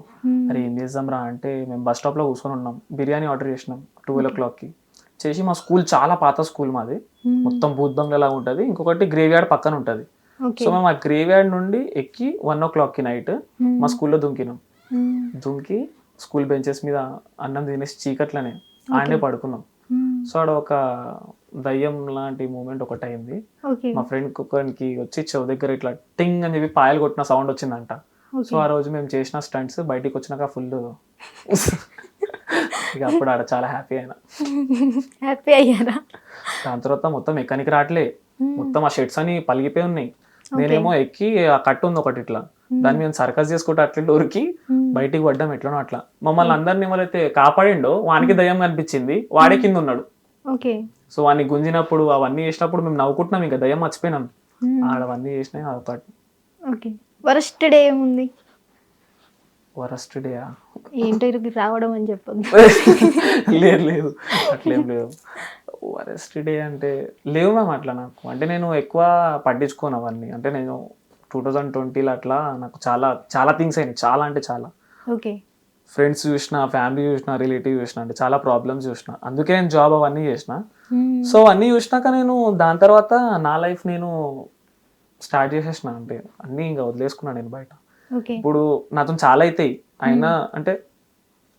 S3: అరే ఏం చేద్దాం రా అంటే మేము బస్ స్టాప్లో కూర్చొని ఉన్నాం. బిర్యానీ ఆర్డర్ చేసినాం 12 o'clockకి. చేసి మా స్కూల్ చాలా పాత స్కూల్ మాది, మొత్తం బూత్ బంగ్లా ఉంటుంది. ఇంకొకటి గ్రేవ్ యార్డ్ పక్కన ఉంటుంది. సో మేము ఆ గ్రేవ్ యార్డ్ నుండి ఎక్కి 1 o'clockకి నైట్ మా స్కూల్లో దుంకినాం. దుంకి స్కూల్ బెంచెస్ మీద అన్నం తినేసి చీకట్లనే ఆడనే పడుకున్నాం. సో ఆడ ఒక దయ్యం లాంటి మూమెంట్ ఒకటి అయింది. మా ఫ్రెండ్ కుక్కర్కి వచ్చి చెవు దగ్గర ఇట్లా టింగ్ అని చెప్పి పాయలు కొట్టిన సౌండ్ వచ్చిందంట. సో ఆ రోజు మేము చేసిన స్టంట్స్ బయటికి వచ్చినాక ఫుల్ ఇక అప్పుడు ఆడ చాలా హ్యాపీ అయినా.
S1: హ్యాపీ అయ్యారా?
S3: దాని తర్వాత మొత్తం ఎక్కనికి రావట్లే, మొత్తం ఆ షెడ్స్ అని పలిగిపోయి ఉన్నాయి. నేనేమో ఎక్కి ఆ కట్టు ఉంది ఒకటి ఇట్లా, దాన్ని మేము సర్కస్ చేసుకుంటూ అట్లా డోర్కి బయటికి పడ్డాం. ఎట్లనో అట్లా మమ్మల్ని అందరిని ఎవరైతే కాపాడిండో వానికి దయ్యం కనిపించింది, వాడే కింద ఉన్నాడు. సో వాడిని గుంజినప్పుడు అవన్నీ చేసినప్పుడు మేము నవ్వుకుంటున్నాం, ఇంకా దయ్యం మర్చిపోయినాం. ఆడవన్నీ చేసినాయి అదొకటి.
S1: వరస్ట్ డే ఏముంది?
S3: వరస్ట్ డే
S1: ఏంటో ఇరుగు రావడం అని చెప్పదు.
S3: లేదు అట్లేం లేదు. వరస్ట్ డే అంటే లేవు మ్యామ్ అట్లా నాకు. అంటే నేను ఎక్కువ పట్టించుకోను అవన్నీ. అంటే నేను 2020లో అట్లా నాకు చాలా చాలా థింగ్స్ అయినాయి, చాలా అంటే చాలా.
S1: ఓకే.
S3: ఫ్రెండ్స్ చూసిన, ఫ్యామిలీ చూసిన, రిలేటివ్ చూసిన, అంటే చాలా ప్రాబ్లమ్స్ చూసిన. అందుకే నేను జాబ్ అవన్నీ చేసిన. సో అన్నీ చూసినాక నేను దాని తర్వాత నా లైఫ్ నేను స్టార్ట్ చేసేసిన. అంటే అన్నీ ఇంకా వదిలేసుకున్నాను నేను బయట. ఇప్పుడు నాతో చాలా అవుతాయి అయినా, అంటే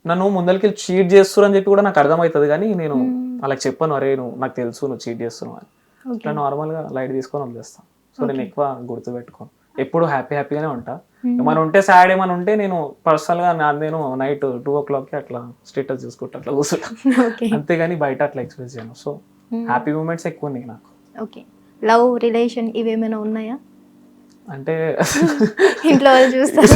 S3: నన్ను ముందరికి చీట్ చేస్తున్నారు అని చెప్పి కూడా నాకు అర్థమవుతుంది, కానీ నేను వాళ్ళకి చెప్పాను, అరే నువ్వు నాకు తెలుసు నువ్వు చీట్ చేస్తున్నావు అని. ఇట్లా నార్మల్గా లైట్ తీసుకొని వదిలేస్తాను. సో నేను ఎక్కువ గుర్తుపెట్టుకోను, ఎప్పుడు హ్యాపీగానే ఉంటా. ఏమైనా ఉంటే సాడ్ ఏమైనా ఉంటే నేను పర్సనల్గా నేను నైట్ 2 o'clockకి అట్లా స్టేటస్ చూసుకుంటా, అట్లా కూర్చుంటా. అంతేగాని బయట అట్లా ఎక్స్ప్రెస్ చేయను. సో హ్యాపీ మూమెంట్స్ ఎక్కువ ఉన్నాయి నాకు.
S1: ఓకే. లవ్ రిలేషన్ ఇవేమైనా ఉన్నాయా?
S3: అంటే
S1: ఇంట్లో వాళ్ళు చూస్తారు,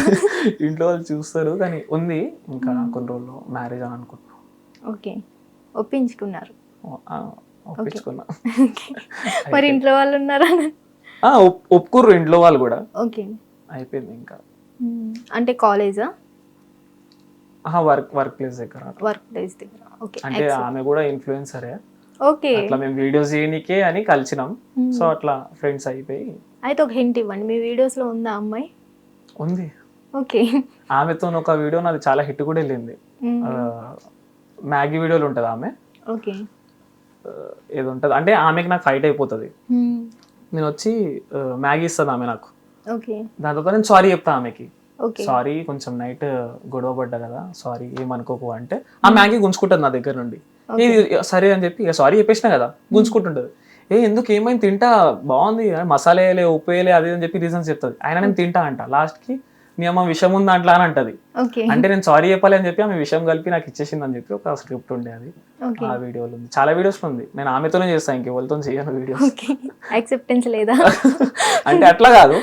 S3: ఇంట్లో వాళ్ళు చూస్తారు, కానీ ఉంది ఇంకా కొన్ని రోజుల్లో మ్యారేజ్ అని అనుకుంటున్నాను.
S1: ఓకే. ఒప్పించుకున్నారు?
S3: ఒప్పించుకున్నా.
S1: మరి ఇంట్లో వాళ్ళు ఉన్నారా?
S3: ఒప్పుకుర్రు ఇంట్లో వాళ్ళు కూడా.
S1: ఓకే.
S3: అయిపోయింది ఇంకా.
S1: అంటే కాలేజా?
S3: వర్క్ ప్లేస్ దగ్గర.
S1: వర్క్ ప్లేస్ దగ్గర. ఓకే.
S3: అంటే ఆమె కూడా ఇన్ఫ్లుయెన్సరే.
S1: ఓకే.
S3: అట్లా మేము వీడియోస్ చేయనికే అని కలిసినాం. సో అట్లా ఫ్రెండ్స్ అయిపోయి.
S1: అయితే ఒక హింట్ ఇవ్వండి, మీ వీడియోస్ లో ఉందా అమ్మాయి?
S3: ఉంది.
S1: ఓకే.
S3: ఆమెతో ఒక వీడియో నాది చాలా హిట్ కూడా వెళ్ళింది. మ్యాగీ వీడియోలు ఉంటుంది ఆమె.
S1: ఓకే.
S3: ఏదో ఉంటుంది అంటే ఆమెకి నాకు ఫైట్ అయిపోతుంది, నేను వచ్చి మ్యాగీ ఇస్తుంది ఆమె నాకు.
S1: ఓకే.
S3: దాని తర్వాత నేను సారీ చెప్తా ఆమెకి, సారీ కొంచెం నైట్ గొడవ పడ్డా కదా, సారీ ఏమనుకోకు అంటే ఆ మ్యాగీ గుంజుకుంటుంది నా దగ్గర నుండి. సరే అని చెప్పి ఇక సారీ చెప్పేసినా కదా, గుంజుకుంటుంటది. ఎందుకు ఏమైంది, తింటా బాగుంది, మసాలా వేయలే, ఉప్పు వేయలే, అది అని చెప్పి రీజన్స్ చెప్తుంది. ఆయన నేను తింటా అంట, లాస్ట్కి నీ అమ్మ విషయం ఉంది అట్లా అని అంటది. అంటే నేను సారీ చెప్పాలి అని చెప్పి ఆమె విషయం కలిపి నాకు ఇచ్చేసింది అని చెప్పి ఒక స్క్రిప్ట్ ఉండే, అది ఆ వీడియోలో ఉంది. చాలా వీడియోస్ ఉంది, నేను ఆమెతోనే చేస్తాను, ఇంకెవరితో చేయను వీడియోస్.
S1: యాక్సెప్టెన్స్ లేదా
S3: అంటే అట్లా కాదు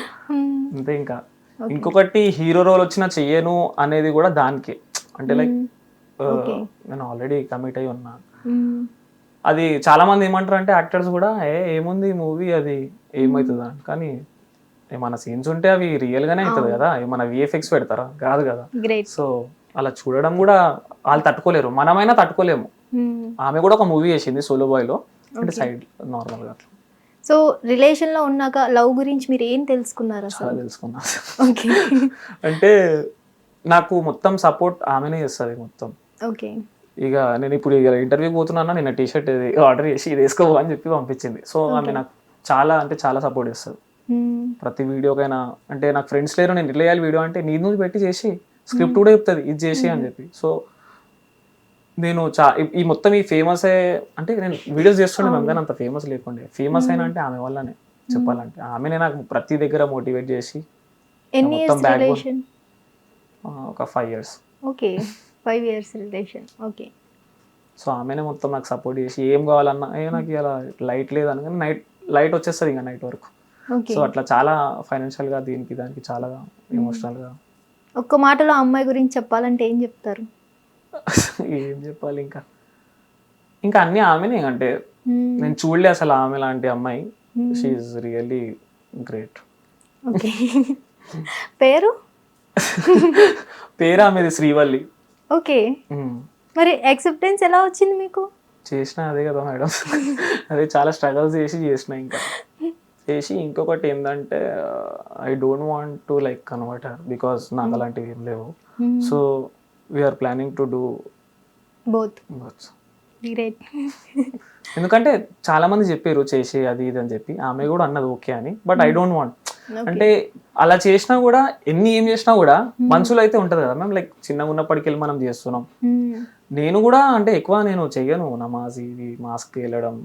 S3: అంతే. ఇంకా ఇంకొకటి హీరో రోల్ వచ్చినా చెయ్యను అనేది కూడా దానికి, అంటే లైక్ నేను ఆల్రెడీ కమిట్ అయి ఉన్నా. అది చాలా మంది ఏమంటారు అంటే యాక్టర్స్ కూడా ఏముంది మూవీ అది ఏమవుతుందా, కానీ ఏమైనా సీన్స్ ఉంటే అవి రియల్ గానే అవుతుంది కదా, ఏమైనా విఎఫ్ఎక్స్ పెడతారా, కాదు కదా. సో అలా చూడడం కూడా వాళ్ళు తట్టుకోలేరు, మనమైనా తట్టుకోలేము. ఆమె కూడా ఒక మూవీ చేసింది సోలో బాయ్ లో, అంటే సైడ్ నార్మల్ గా అట్లా.
S1: సో రిలేషన్ లో ఉన్నాక లవ్ గురించి మీరు ఏం తెలుసుకున్నారు?
S3: చాలా తెలుసుకున్నా. అంటే నాకు మొత్తం సపోర్ట్ ఆమెనే చేస్తుంది మొత్తం.
S1: ఓకే.
S3: ఇక నేను ఇప్పుడు ఇంటర్వ్యూకి పోతున్నా, నిన్న టీషర్ట్ ఆర్డర్ చేసి ఇది వేసుకో అని చెప్పి పంపించింది. సో ఆమె నాకు చాలా అంటే చాలా సపోర్ట్ చేస్తుంది ప్రతి వీడియోకైనా. అంటే నాకు ఫ్రెండ్స్ లేరు, నేను ఇట్లా చేయాలి వీడియో అంటే నీ నుంచి పెట్టి చేసి స్క్రిప్ట్ కూడా చెప్తుంది ఇది చేసి అని చెప్పి. సో నేను ఈ మొత్తం ఈ ఫేమస్ అంటే నేను వీడియోస్ చేస్తుండే మేము, కానీ అంత ఫేమస్ లేకుండే. ఫేమస్ అయినా అంటే ఆమె వల్లనే చెప్పాలంటే. ఆమెనే నాకు ప్రతి దగ్గర మోటివేట్ చేసి. మొత్తం బ్యాక్ ఒక 5 years.
S1: Okay. 5 years relation. Okay.
S3: So ఆమెనే మొత్తం నాకు సపోర్ట్ చేసి ఏం కావాలన్నా, నాకు ఇలా లైట్ లేదని, కానీ లైట్ వచ్చేస్తుంది ఇంకా నైట్ వరకు. సో అట్లా చాలా ఫైనాన్షియల్ గా దీనికి దానికి చాలా ఎమోషనల్ గా.
S1: ఒక్క మాటలో అమ్మాయి గురించి చెప్పాలంటే ఏం చెప్తారు?
S3: ఏం చెప్పాలి, ఇంకా అన్ని ఆమెనే. అంటే నేను చూడలే అసలు ఆమె లాంటి అమ్మాయి. She is really great.
S1: ఓకే. పేరు?
S3: పేరు ఆమెది శ్రీవల్లి.
S1: ఓకే. మరి యాక్సెప్టెన్స్ ఎలా వచ్చింది మీకు?
S3: చేసిన అదే కదా మేడం, అదే చాలా స్ట్రగల్స్ చేసిన ఇంకా చేసి. ఇంకొకటి ఏంటంటే I don't want to like convert her because నాకు అలాంటివి ఏం లేవు. So we are planning to do
S1: both. Great.
S3: ఎందుకంటే చాలా మంది చెప్పారు చేసి అది ఇది అని చెప్పి, ఆమె కూడా అన్నది ఓకే అని. బట్ ఐ డోంట్ వాంట్, అంటే అలా చేసినా కూడా ఏం చేసినా కూడా మనసులో అయితే ఉంటది కదా మ్యామ్. లైక్ చిన్నగా ఉన్నప్పటికెళ్ళి మనం చేస్తున్నాం. నేను కూడా అంటే ఎక్కువ నేను చెయ్యను నమాజ్, ఇది మాస్క్ వెళ్ళడం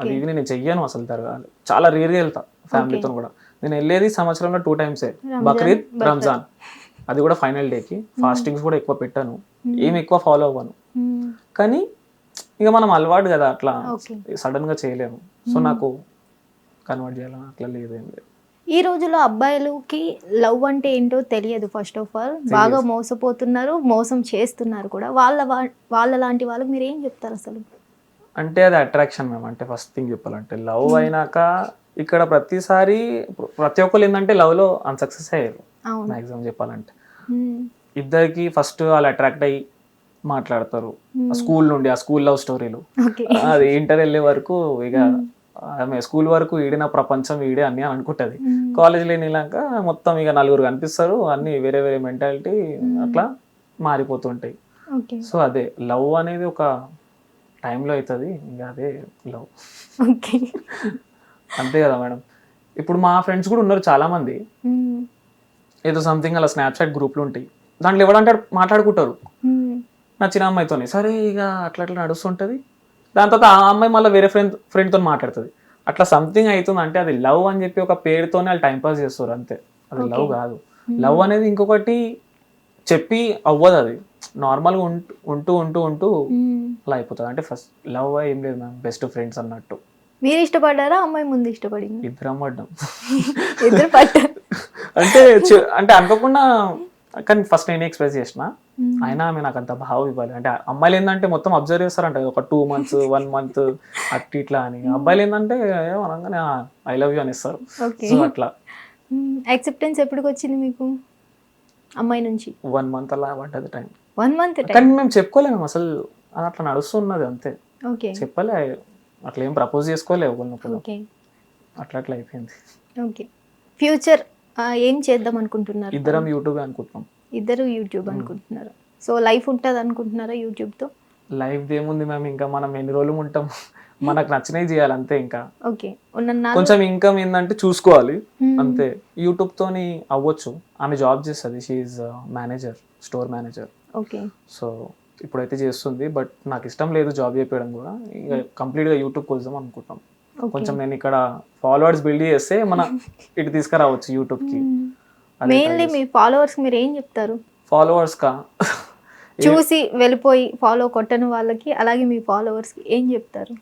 S3: అది ఇది నేను చెయ్యను అసలు. జరగాలి చాలా రేర్గా వెళ్తా ఫ్యామిలీతో కూడా. నేను వెళ్ళేది సంవత్సరంలో 2 times, బక్రీద్, రంజాన్, అది కూడా ఫైనల్ డేకి. ఫాస్టింగ్స్ కూడా ఎక్కువ పెట్టాను, ఏం ఎక్కువ ఫాలో అవ్వను. కానీ ఇక మనం అలవాటు కదా, అట్లా సడన్ గా చేయలేము. సో నాకు కన్వర్ట్ చేయాలని అట్లా లేదేం లేదు.
S1: ఈ రోజుల్లో అబ్బాయిలకి లవ్ అంటే ఏంటో తెలియదు. ఫస్ట్ ఆఫ్ ఆల్ బాగా మోసపోతున్నారు, మోసం చేస్తున్నారు కూడా. వాళ్ళ లాంటి వాళ్ళకి మీరు ఏం చెప్తారు అసలు?
S3: అంటే అది అట్రాక్షన్ మ్యామ్. అంటే ఫస్ట్ థింగ్ చెప్పాలంటే లవ్ అయినాక ఇక్కడ ప్రతిసారి ప్రతి ఒక్కరు ఏంటంటే లవ్ లో అన్సక్సెస్ అయ్యారు మాక్సిమం చెప్పాలంటే. ఇద్దరికి ఫస్ట్ వాళ్ళు అట్రాక్ట్ అయ్యి మాట్లాడతారు స్కూల్ నుండి, ఆ స్కూల్ లవ్ స్టోరీలు. అది ఇంటర్ వెళ్ళే వరకు ఇక ఆమె స్కూల్ వరకు ఈడిన ప్రపంచం ఈడే అన్ని అని అనుకుంటది. కాలేజీలో వెళ్ళాక మొత్తం ఇక నలుగురు కనిపిస్తారు, అన్ని వేరే వేరే మెంటాలిటీ అట్లా మారిపోతుంటాయి. సో అదే లవ్ అనేది ఒక టైంలో అవుతుంది, ఇంకా అదే లవ్. అంతే కదా మేడం. ఇప్పుడు మా ఫ్రెండ్స్ కూడా ఉన్నారు చాలా మంది, ఏదో సంథింగ్ అలా స్నాప్చాట్ గ్రూప్లు ఉంటాయి, దాంట్లో ఎవడంటే మాట్లాడుకుంటారు నచ్చిన అమ్మాయితోని. సరే ఇక అట్లా అట్లా నడుస్తుంటది. దాని తర్వాత ఆ అమ్మాయి మళ్ళీ వేరే ఫ్రెండ్తో మాట్లాడుతుంది. అట్లా సంథింగ్ అవుతుంది. అంటే అది లవ్ అని చెప్పి ఒక పేరుతోనే వాళ్ళు టైంపాస్ చేస్తారు అంతే, అది లవ్ కాదు. లవ్ అనేది ఇంకొకటి చెప్పి అవ్వదు, అది నార్మల్గా ఉంటూ ఉంటూ ఉంటూ అలా అయిపోతుంది. అంటే ఫస్ట్ లవ్ ఏం లేదు మ్యామ్, బెస్ట్ ఫ్రెండ్స్ అన్నట్టు.
S1: మీరు ఇష్టపడ్డారా, అమ్మాయి ముందు ఇష్టపడింది?
S3: ఇద్దరం పడ్డాం.
S1: ఇద్దరు పడ్డారు
S3: అంటే అనుకోకుండా. కానీ ఫస్ట్ నేనే ఎక్స్ప్రెస్ చేసిన, అయినా ఆమె నాకు అంత భావం ఇవ్వాలి. అంటే అమ్మాయిలు ఏంటంటే మొత్తం అబ్జర్వ్ చేస్తారంట, ఒక 2 months 1 month అట్లా ఇట్లా అని. అబ్బాయిలు ఏంటంటే అనగానే ఐ లవ్ యూ అని ఇస్తారు. సో అట్లా.
S1: యాక్సెప్టెన్స్ ఎప్పటికి వచ్చింది మీకు అమ్మాయి నుంచి?
S3: 1 month అలా పడ్డది టైం.
S1: 1 month?
S3: కానీ మేము చెప్పుకోలేము అసలు, అది అట్లా నడుస్తున్నది అంతే. చెప్పలే, అట్లా ఏం ప్రపోజ్ చేసుకోలే ఒకరినొకరు, అట్లా అట్లా అయిపోయింది.
S1: ఓకే. ఫ్యూచర్ ఏం చేద్దాం అనుకుంటున్నారు?
S3: ఇద్దరం యూట్యూబ్ అనుకుంటున్నాం.
S1: ఇద్దరు యూట్యూబ్ అనుకుంటున్నారు. సో లైఫ్ ఉంటుంది అనుకుంటున్నారా యూట్యూబ్తో?
S3: లైఫ్ ఏముంది మ్యామ్, ఇంకా మనం ఎన్ని రోజులు ఉంటాం, మనకు నచ్చినవి చేయాలి అంతే. ఇంకా
S1: ఓకే,
S3: కొంచెం ఇన్కమ్ ఏంటంటే చూసుకోవాలి అంతే. యూట్యూబ్ తోని అవ్వచ్చు. ఆమె జాబ్ చేస్తుంది, she is manager, store manager.
S1: Okay. So
S3: ఇప్పుడైతే చేస్తుంది, బట్ నాకు ఇష్టం లేదు జాబ్ చేయడం కూడా. ఇంకా కంప్లీట్ గా యూట్యూబ్ కోసం అనుకుంటాం. కొంచెం నేను ఇక్కడ ఫాలోవర్స్ బిల్డ్ చేస్తే మన ఇటు తీసుకురావచ్చు యూట్యూబ్ కి.
S1: మెయిన్లీ మీ ఫాలోవర్స్ మీరు ఏం చెప్తారు?
S3: ఫాలోవర్స్ కా
S1: చూసి వెళ్ళిపోయి ఫాలో కొట్టని వాళ్ళకి, అలాగే మీ ఫాలోవర్స్ కి ఏం చెప్తారు?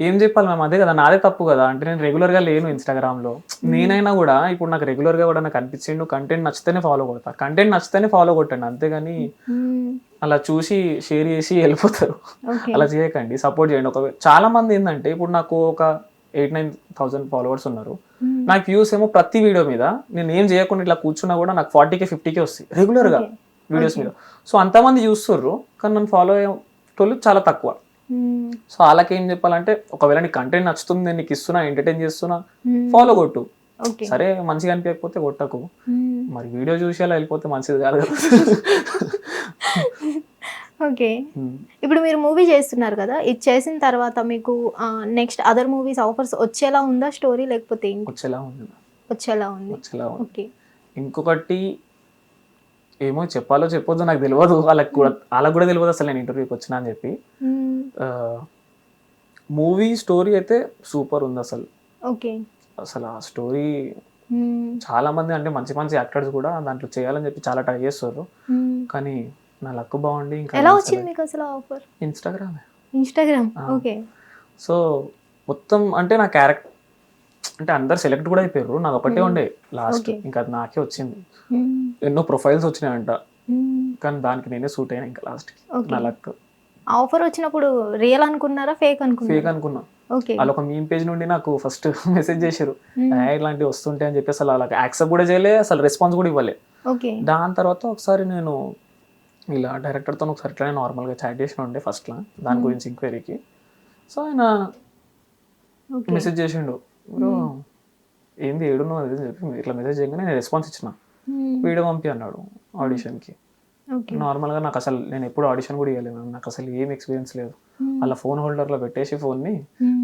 S3: ఏం చెప్పాలి మ్యామ్, అదే కదా నాదే తప్పు కదా. అంటే నేను రెగ్యులర్ గా లేను ఇన్స్టాగ్రామ్ లో. నేనైనా కూడా ఇప్పుడు నాకు రెగ్యులర్ గా కూడా నాకు అనిపించిండు, కంటెంట్ నచ్చితేనే ఫాలో కొడతా, కంటెంట్ నచ్చితేనే ఫాలో కొట్టండి అంతేగాని అలా చూసి షేర్ చేసి వెళ్ళిపోతారు. అలా చేయకండి, సపోర్ట్ చేయండి. ఒక చాలా మంది ఏంటంటే ఇప్పుడు నాకు ఒక 8-9,000 ఫాలోవర్స్ ఉన్నారు. నాకు వ్యూస్ ఏమో ప్రతి వీడియో మీద నేను ఏం చేయకుండా ఇట్లా కూర్చున్నా కూడా నాకు 40K 50K వస్తాయి రెగ్యులర్ గా వీడియోస్ మీద. సో అంతమంది చూస్తుర్రు, కానీ నన్ను ఫాలో అయ్యేటోళ్ళు చాలా తక్కువ. సో వాళ్ళకి ఏం చెప్పాలంటే, ఒకవేళ నీకు కంటెంట్ నచ్చుతుంది, నేను నీకు ఇస్తున్నా, ఎంటర్టైన్ చేస్తున్నా, ఫాలో కొట్టు. సరే మంచిగా అనిపించకపోతే కొట్టకు, మరి వీడియో చూసి అలా వెళ్ళిపోతే మంచిది కాదు కదా.
S1: ఓకే. ఇప్పుడు మీరు మూవీ చేస్తున్నారు కదా, ఇది చేసిన తర్వాత మీకు నెక్స్ట్ అదర్ మూవీస్ ఆఫర్స్ వచ్చేలా ఉందా స్టోరీ, లేకపోతే
S3: వచ్చేలా ఉంది?
S1: వచ్చేలా ఉంది. ఓకే.
S3: ఇంకొకటి ఏమో చెప్పాలో చెప్పొద్దు నాకు తెలియదు, వాళ్ళకి కూడా తెలియదు అసలు నేను ఇంటర్వ్యూకి వచ్చినా అని చెప్పి. మూవీ స్టోరీ అయితే సూపర్ ఉంది అసలు.
S1: ఓకే.
S3: అసలు ఆ స్టోరీ చాలా మంది అంటే మంచి మంచి యాక్టర్స్ కూడా దాంట్లో చేయాలని చెప్పి చాలా ట్రై చేస్తారు, కానీ నా లక్ బాగుండి. ఇంకా
S1: ఎలా వచ్చింది మీకు అసలు ఆఫర్? ఇన్స్టాగ్రామ్. ఓకే.
S3: సో మొత్తం అంటే నా క్యారెక్టర్ అంటే అందరు సెలెక్ట్ కూడా అయిపోయారు, నాకు ఒకటే ఉండే లాస్ట్, ఇంకా అది నాకే వచ్చింది. ఎన్నో ప్రొఫైల్స్ వచ్చినాయంట, కానీ దానికి నేనే సూట్ అయినా ఇంకా లాస్ట్ కి. నా లక్.
S1: ఆఫర్ వచ్చినప్పుడు రియల్ అనుకున్నారా, ఫేక్ అనుకున్నారా?
S3: ఫేక్ అనుకున్నా.
S1: ఓకే.
S3: వాళ్ళు ఒక మీమ్ పేజ్ నుండి నాకు ఫస్ట్ మెసేజ్ చేశారు, ఇలాంటివి వస్తుంటాయి అని చెప్పి అసలు అలా యాక్సెప్ట్ కూడా చేయలే, అసలు రెస్పాన్స్ కూడా ఇవ్వలే.
S1: ఓకే.
S3: దాని తర్వాత ఒకసారి నేను ఇలా డైరెక్టర్తో ఒకసారి ఇట్లానే నార్మల్గా చాట్ చేసిన ఉండే ఫస్ట్లో దాని గురించి ఎంక్వైరీకి. సో ఆయన
S1: ఓకే.
S3: మెసేజ్ చేసిండు, బ్రో ఏంది ఏడున్నావు అది చెప్పి ఇట్లా మెసేజ్ చేయగానే నేను రెస్పాన్స్ ఇచ్చిన, వీడియో పంపి అన్నాడు ఆడిషన్కి.
S1: ఓకే.
S3: నార్మల్గా నాకు అసలు నేను ఎప్పుడు ఆడిషన్ కూడా ఇవ్వలేదు, నాకు అసలు ఏం ఎక్స్పీరియన్స్ లేదు. అలా ఫోన్ హోల్డర్లో పెట్టేసి ఫోన్ని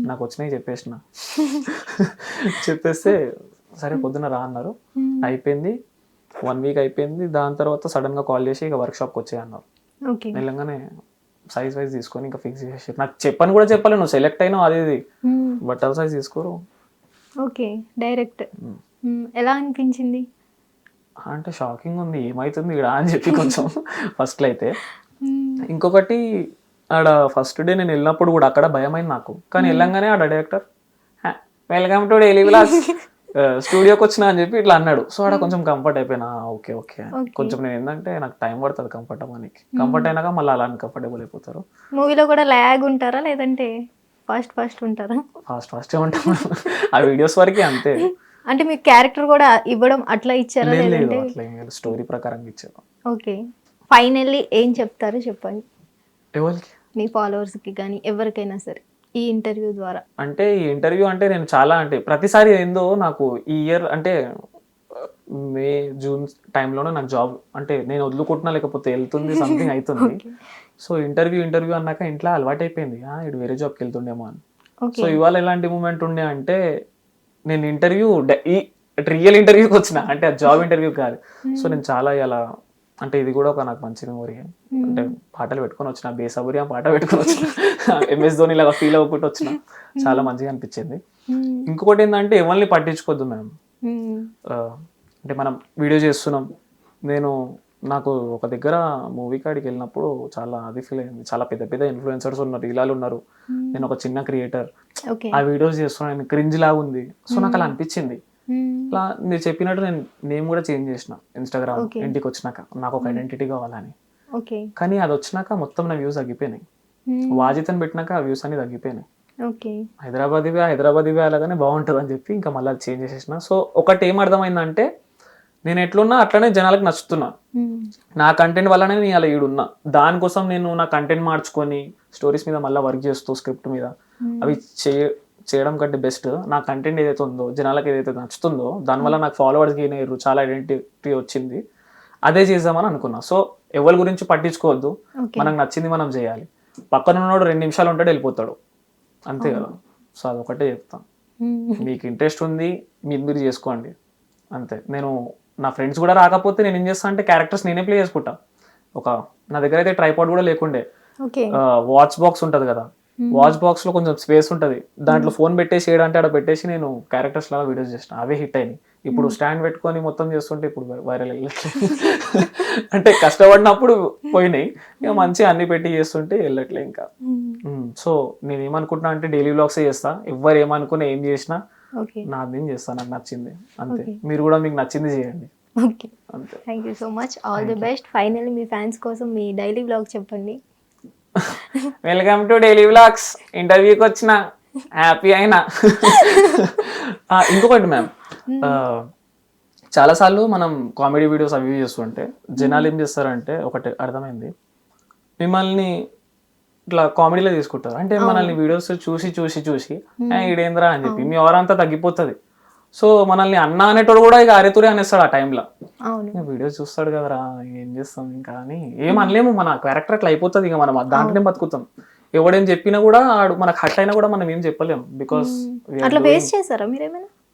S3: నాకు వచ్చినాయి చెప్పేసిన. చెప్పేస్తే సరే పొద్దున రా అన్నారు. అయిపోయింది, 1 వీక్ అయిపోయింది. దాని తర్వాత సడన్గా కాల్ చేసి ఇక వర్క్షాప్కి వచ్చాయి అన్నారు.
S1: ఓకే.
S3: వెళ్ళంగానే సైజ్ వైజ్ తీసుకొని ఇంకా ఫిక్స్ చేసేసి నాకు చెప్పని కూడా చెప్పాలి, నువ్వు సెలెక్ట్ అయినావు అది ఇది బట్టల సైజ్ తీసుకోరు.
S1: ఓకే. డైరెక్ట్ ఎలా అనిపించింది?
S3: అంటే షాకింగ్ ఉంది, ఏమవుతుంది ఇక్కడ అని చెప్పి కొంచెం ఫస్ట్లో అయితే. ఇంకొకటి ఆడ ఫస్ట్ డే నేను వెళ్ళినప్పుడు కూడా అక్కడ భయమైంది నాకు, కానీ వెళ్ళంగానే ఆడ director welcome to daily vlogs స్టూడియోకి వచ్చినా అని చెప్పి ఇట్లా అన్నాడు. సో ఆడ కొంచెం కంఫర్ట్ అయిపోయినా, ఓకే ఓకే. కొంచెం నేను ఏంటంటే నాకు టైం పడుతుంది కంఫర్ట్ అవ్వడానికి, కంఫర్ట్ అయినాక మళ్ళీ అలా కంఫర్టబుల్ అయిపోతారు.
S1: మూవీలో కూడా లాగ్ ఉంటారా లేదంటే ఫాస్ట్ ఉంటారా?
S3: ఫాస్టే ఉంటాం ఆ వీడియోస్ వరకు అంతే.
S1: అంటే మీకు క్యారెక్టర్ కూడా ఇవ్వడం అట్లా ఇచ్చారా
S3: లేదు
S1: లేదంటే?
S3: అట్లా ఏం లేదు, స్టోరీ ప్రకారంగా ఇచ్చారు.
S1: ఓకే. ఫైనల్లీ ఏం చెప్తారో చెప్పండి
S3: ఎవరికి?
S1: మీ ఫాలోవర్స్కి కానీ ఎవరికైనా సరే ఈ ఇంటర్వ్యూ ద్వారా.
S3: అంటే ఈ ఇంటర్వ్యూ అంటే నేను చాలా అంటే ప్రతిసారి ఏందో నాకు ఈ ఇయర్ అంటే మే జూన్ టైంలోనే నాకు జాబ్ అంటే నేను వదులుకుంటున్నా లేకపోతే వెళ్తుంది సంథింగ్ అవుతుంది. సో ఇంటర్వ్యూ అన్నాక ఇంట్లో అలవాటు అయిపోయింది, ఇటు వేరే జాబ్కి వెళ్తుండేమో అని. సో ఇవాళ ఎలాంటి మూమెంట్ ఉండే అంటే నేను ఇంటర్వ్యూ ఈ రియల్ ఇంటర్వ్యూకి వచ్చిన, అంటే జాబ్ ఇంటర్వ్యూ కాదు. సో నేను చాలా ఇలా అంటే ఇది కూడా ఒక నాకు మంచి మెమొరీ. అంటే పాటలు పెట్టుకొని వచ్చిన, బేసబురి ఆ పాట పెట్టుకొని వచ్చిన, MS ధోని లాగా ఫీల్ అవ్వకుండా వచ్చిన, చాలా మంచిగా అనిపించింది. ఇంకొకటి ఏంటంటే ఎవరిని పట్టించుకోవద్దు మేడం. అంటే మనం వీడియో చేస్తున్నాం, నాకు ఒక దగ్గర మూవీ కాడికి వెళ్ళినప్పుడు చాలా అది ఫీల్ అయింది, చాలా పెద్ద పెద్ద ఇన్ఫ్లుయెన్సర్స్ ఉన్నారు, ఇలాలు ఉన్నారు, నేను ఒక చిన్న క్రియేటర్, ఆ వీడియోస్ చేస్తున్నాను క్రింజ్ లాగా ఉంది. సో నాకు అలా అనిపించింది. అలా మీరు చెప్పినట్టు నేను కూడా చేంజ్ చేసిన ఇన్స్టాగ్రామ్ ఇంటికి వచ్చినాక, నాకు ఒక ఐడెంటిటీ కావాలని. కానీ అది వచ్చినాక మొత్తం నా వ్యూస్ తగ్గిపోయినాయి. వాజితని పెట్టినాక ఆ వ్యూస్ అన్ని తగ్గిపోయినాయి. హైదరాబాద్ ఇవే అలాగానే బాగుంటుంది అని చెప్పి ఇంకా మళ్ళీ చేంజ్ చేసేసిన. సో ఒకటి ఏం అర్థమైందంటే నేను ఎట్లున్నా అట్లనే జనాలకు నచ్చుతున్నా, నా కంటెంట్ వల్లనే నేను అలా ఈడున్నా. దానికోసం నేను నా కంటెంట్ మార్చుకొని స్టోరీస్ మీద మళ్ళీ వర్క్ చేస్తూ స్క్రిప్ట్ మీద అవి చేయడం కంటే బెస్ట్ నా కంటెంట్ ఏదైతే ఉందో జనాలకు ఏదైతే నచ్చుతుందో దానివల్ల నాకు ఫాలోవర్స్ గెయిన్ అయ్యారు, చాలా ఐడెంటిటీ వచ్చింది, అదే చేద్దామని అనుకున్నా. సో ఎవరి గురించి పట్టించుకోవద్దు, మనకు నచ్చింది మనం చేయాలి. పక్కన ఉన్నవాడు 2 నిమిషాలు ఉంటాడు వెళ్ళిపోతాడు, అంతే కదా. సో అదొకటే చెప్తాను, మీకు ఇంట్రెస్ట్ ఉంది మీరు చేసుకోండి అంతే. నా ఫ్రెండ్స్ కూడా రాకపోతే నేను ఏం చేస్తాను అంటే క్యారెక్టర్స్ నేనే ప్లే చేసుకుంటా. నా దగ్గర అయితే ట్రైపాడ్ కూడా లేకుండే, వాచ్ బాక్స్ ఉంటుంది కదా, వాచ్ బాక్స్ లో కొంచెం స్పేస్ ఉంటుంది, దాంట్లో ఫోన్ పెట్టేసి ఏడంటే అక్కడ పెట్టేసి నేను క్యారెక్టర్స్ లాగా వీడియోస్ చేసిన, అవే హిట్ అయినాయి. ఇప్పుడు స్టాండ్ పెట్టుకొని మొత్తం చేస్తుంటే ఇప్పుడు వైరల్ వెళ్ళట్లేదు. అంటే కష్టపడినప్పుడు పోయినాయి, ఇక మంచిగా అన్ని పెట్టి చేస్తుంటే వెళ్ళట్లే ఇంకా. సో నేను ఏమనుకుంటున్నా అంటే డైలీ వ్లాగ్స్ చేస్తా, ఎవరు ఏమనుకున్నా ఏం చేసినా నాది చేస్తాను, నాకు నచ్చింది అంతే. మీరు కూడా మీకు నచ్చింది చేయండి.
S1: Okay, thank you so much, all the best. Finally me fans కోసం మీ డైలీ వ్లాగ్ చెప్పండి.
S3: వెల్కమ్ టు డైలీ వ్లాగ్స్, ఇంటర్వ్యూకి వచ్చిన హ్యాపీ అయినా. ఇంకొకటి మ్యామ్, చాలాసార్లు మనం కామెడీ వీడియోస్ అవి చేస్తుంటే జనాలు ఏం చేస్తారంటే ఒకటి అర్థమైంది, మిమ్మల్ని ఇట్లా కామెడీలో తీసుకుంటారు. అంటే మనల్ని వీడియోస్ చూసి ఈడేంద్రా అని చెప్పి మీ ఎవరంతా తగ్గిపోతుంది. సో మనల్ని అన్న అనేటోడు కూడా ఇక అరెతురే అనేస్తాడు ఆ టైంలో. వీడియోస్ చూస్తాడు కదరా ఏం చేస్తాం ఇంకా అని ఏం అనలేము, మన క్యారెక్టర్ అట్లా అయిపోతుంది, ఇక మనం దాంట్లోనే బతుకుతాం. ఎవడేం చెప్పినా కూడా మనకు హట్ అయినా కూడా మనం ఏం చెప్పలేము, బికాస్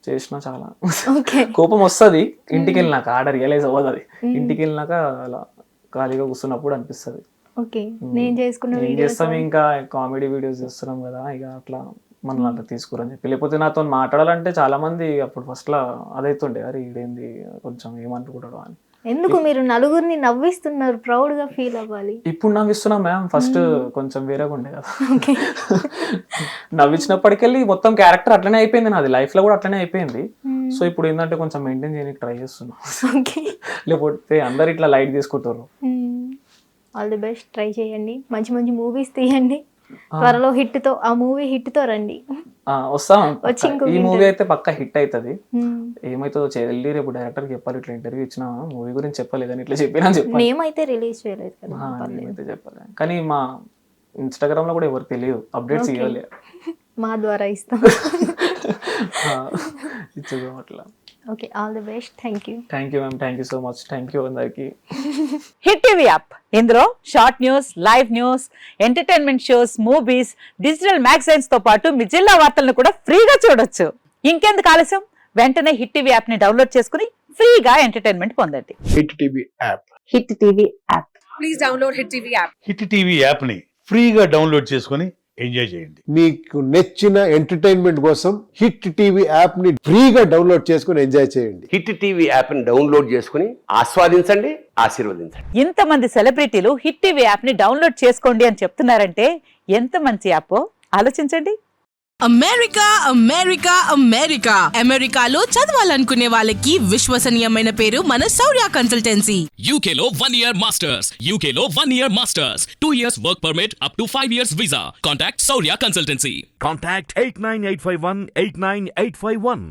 S3: చేసినా చాలా కోపం వస్తుంది. ఇంటికి వెళ్ళినాక ఆడ రియలైజ్ అవ్వదు, అది ఇంటికి వెళ్ళినాక అలా ఖాళీగా కూర్చున్నప్పుడు అనిపిస్తుంది ఏం చేస్తాం ఇంకా కామెడీ వీడియోస్ చేస్తున్నాం కదా, ఇక అట్లా మనల్ని అట్లా తీసుకురని చెప్పి. లేకపోతే నాతో మాట్లాడాలంటే చాలా మంది అప్పుడు ఫస్ట్ లా అదైతుండే, అరే ఇదేంది కొంచెం ఏమనుకుంటాడు అని.
S1: ఎందుకు మీరు నలుగురిని నవ్విస్తున్నారు, ప్రౌడ్ గా ఫీల్ అవ్వాలి.
S3: ఇప్పుడు నవ్విస్తున్నా మ్యామ్, ఫస్ట్ కొంచెం వేరేగా ఉండే కదా. నవ్వించినప్పటికెళ్ళి మొత్తం క్యారెక్టర్ అట్లనే అయిపోయింది, నాది లైఫ్ లో కూడా అట్లనే అయిపోయింది. సో ఇప్పుడు ఏంటంటే కొంచెం మెయింటైన్ చేయడానికి ట్రై చేస్తున్నా, లేకపోతే అందరు ఇట్లా లైట్ తీసుకుంటారు.
S1: ఆల్ ది బెస్ట్, ట్రై చేయండి, మంచి మంచి మూవీస్ తీయండి. త్వరలో హిట్ తో, ఆ మూవీ హిట్ తో రండి.
S3: వస్తాం
S1: వచ్చి ఇంకొక
S3: ఈ మూవీ
S1: interview.
S3: అయితే పక్కా హిట్ అవుతుంది.
S1: మ్మ్.
S3: ఏమైతుందో వెళ్ళి రేపు డైరెక్టర్ చెప్పాలి, ఇట్లా ఇంటర్వ్యూ ఇచ్చిన మూవీ గురించి చెప్పలేదు కానీ ఇట్లా చెప్పినా చెప్పాలి.
S1: నేమ్ అయితే రిలీజ్ చేయలేదు కదా, పర్లేదు.
S3: నేమైతే చెప్పాలి కానీ మా ఇన్స్టాగ్రామ్ లో కూడా ఎవరు తెలియదు, అప్డేట్స్
S1: Okay.
S3: ఇవ్వాలి.
S1: మా ద్వారా ఇస్తాం.
S3: ఇచ్చేదాం అట్లా.
S1: Okay, all the best. Thank you.
S3: Thank you ma'am, thank you so much, thank you అందరికి.
S5: హిట్ టీవీ యాప్ ఇందులో short news, live news, entertainment shows, movies, digital magazines తో పాటు మీ జిల్లా వార్తలను కూడా ఫ్రీగా చూడొచ్చు. ఇంకెందుకు ఆలస్యం, వెంటనే హిట్ టీవీ యాప్ ని డౌన్లోడ్ చేసుకుని ఫ్రీగా ఎంటర్టైన్మెంట్ పొందండి.
S6: Hit TV app.
S5: Hit TV app.
S7: Hit TV యాప్ని ఫ్రీగా డౌన్లోడ్ చేసుకొని ఎంజాయ్ చేయండి.
S6: మీకు నచ్చిన ఎంటర్టైన్మెంట్ కోసం హిట్ టీవీ యాప్ ని ఫ్రీగా డౌన్లోడ్ చేసుకుని ఎంజాయ్ చేయండి.
S8: హిట్ టీవీ యాప్ని డౌన్లోడ్ చేసుకుని ఆస్వాదించండి, ఆశీర్వదించండి.
S5: ఇంతమంది సెలబ్రిటీలు హిట్ టీవీ యాప్ ని డౌన్లోడ్ చేసుకోండి అని చెప్తున్నారంటే ఎంత మంచి యాప్ ఆలోచించండి.
S9: అమెరికా అమెరికా అమెరికా అమెరికాలో చదవాలనుకునే వాళ్ళకి విశ్వసనీయమైన పేరు మన శౌర్య consultancy.
S10: UK Law 1 Year Masters. UK Law 1 Year Masters. 2 years work permit up to 5 years visa. Contact Saurya Consultancy.
S11: Contact 89851 89851.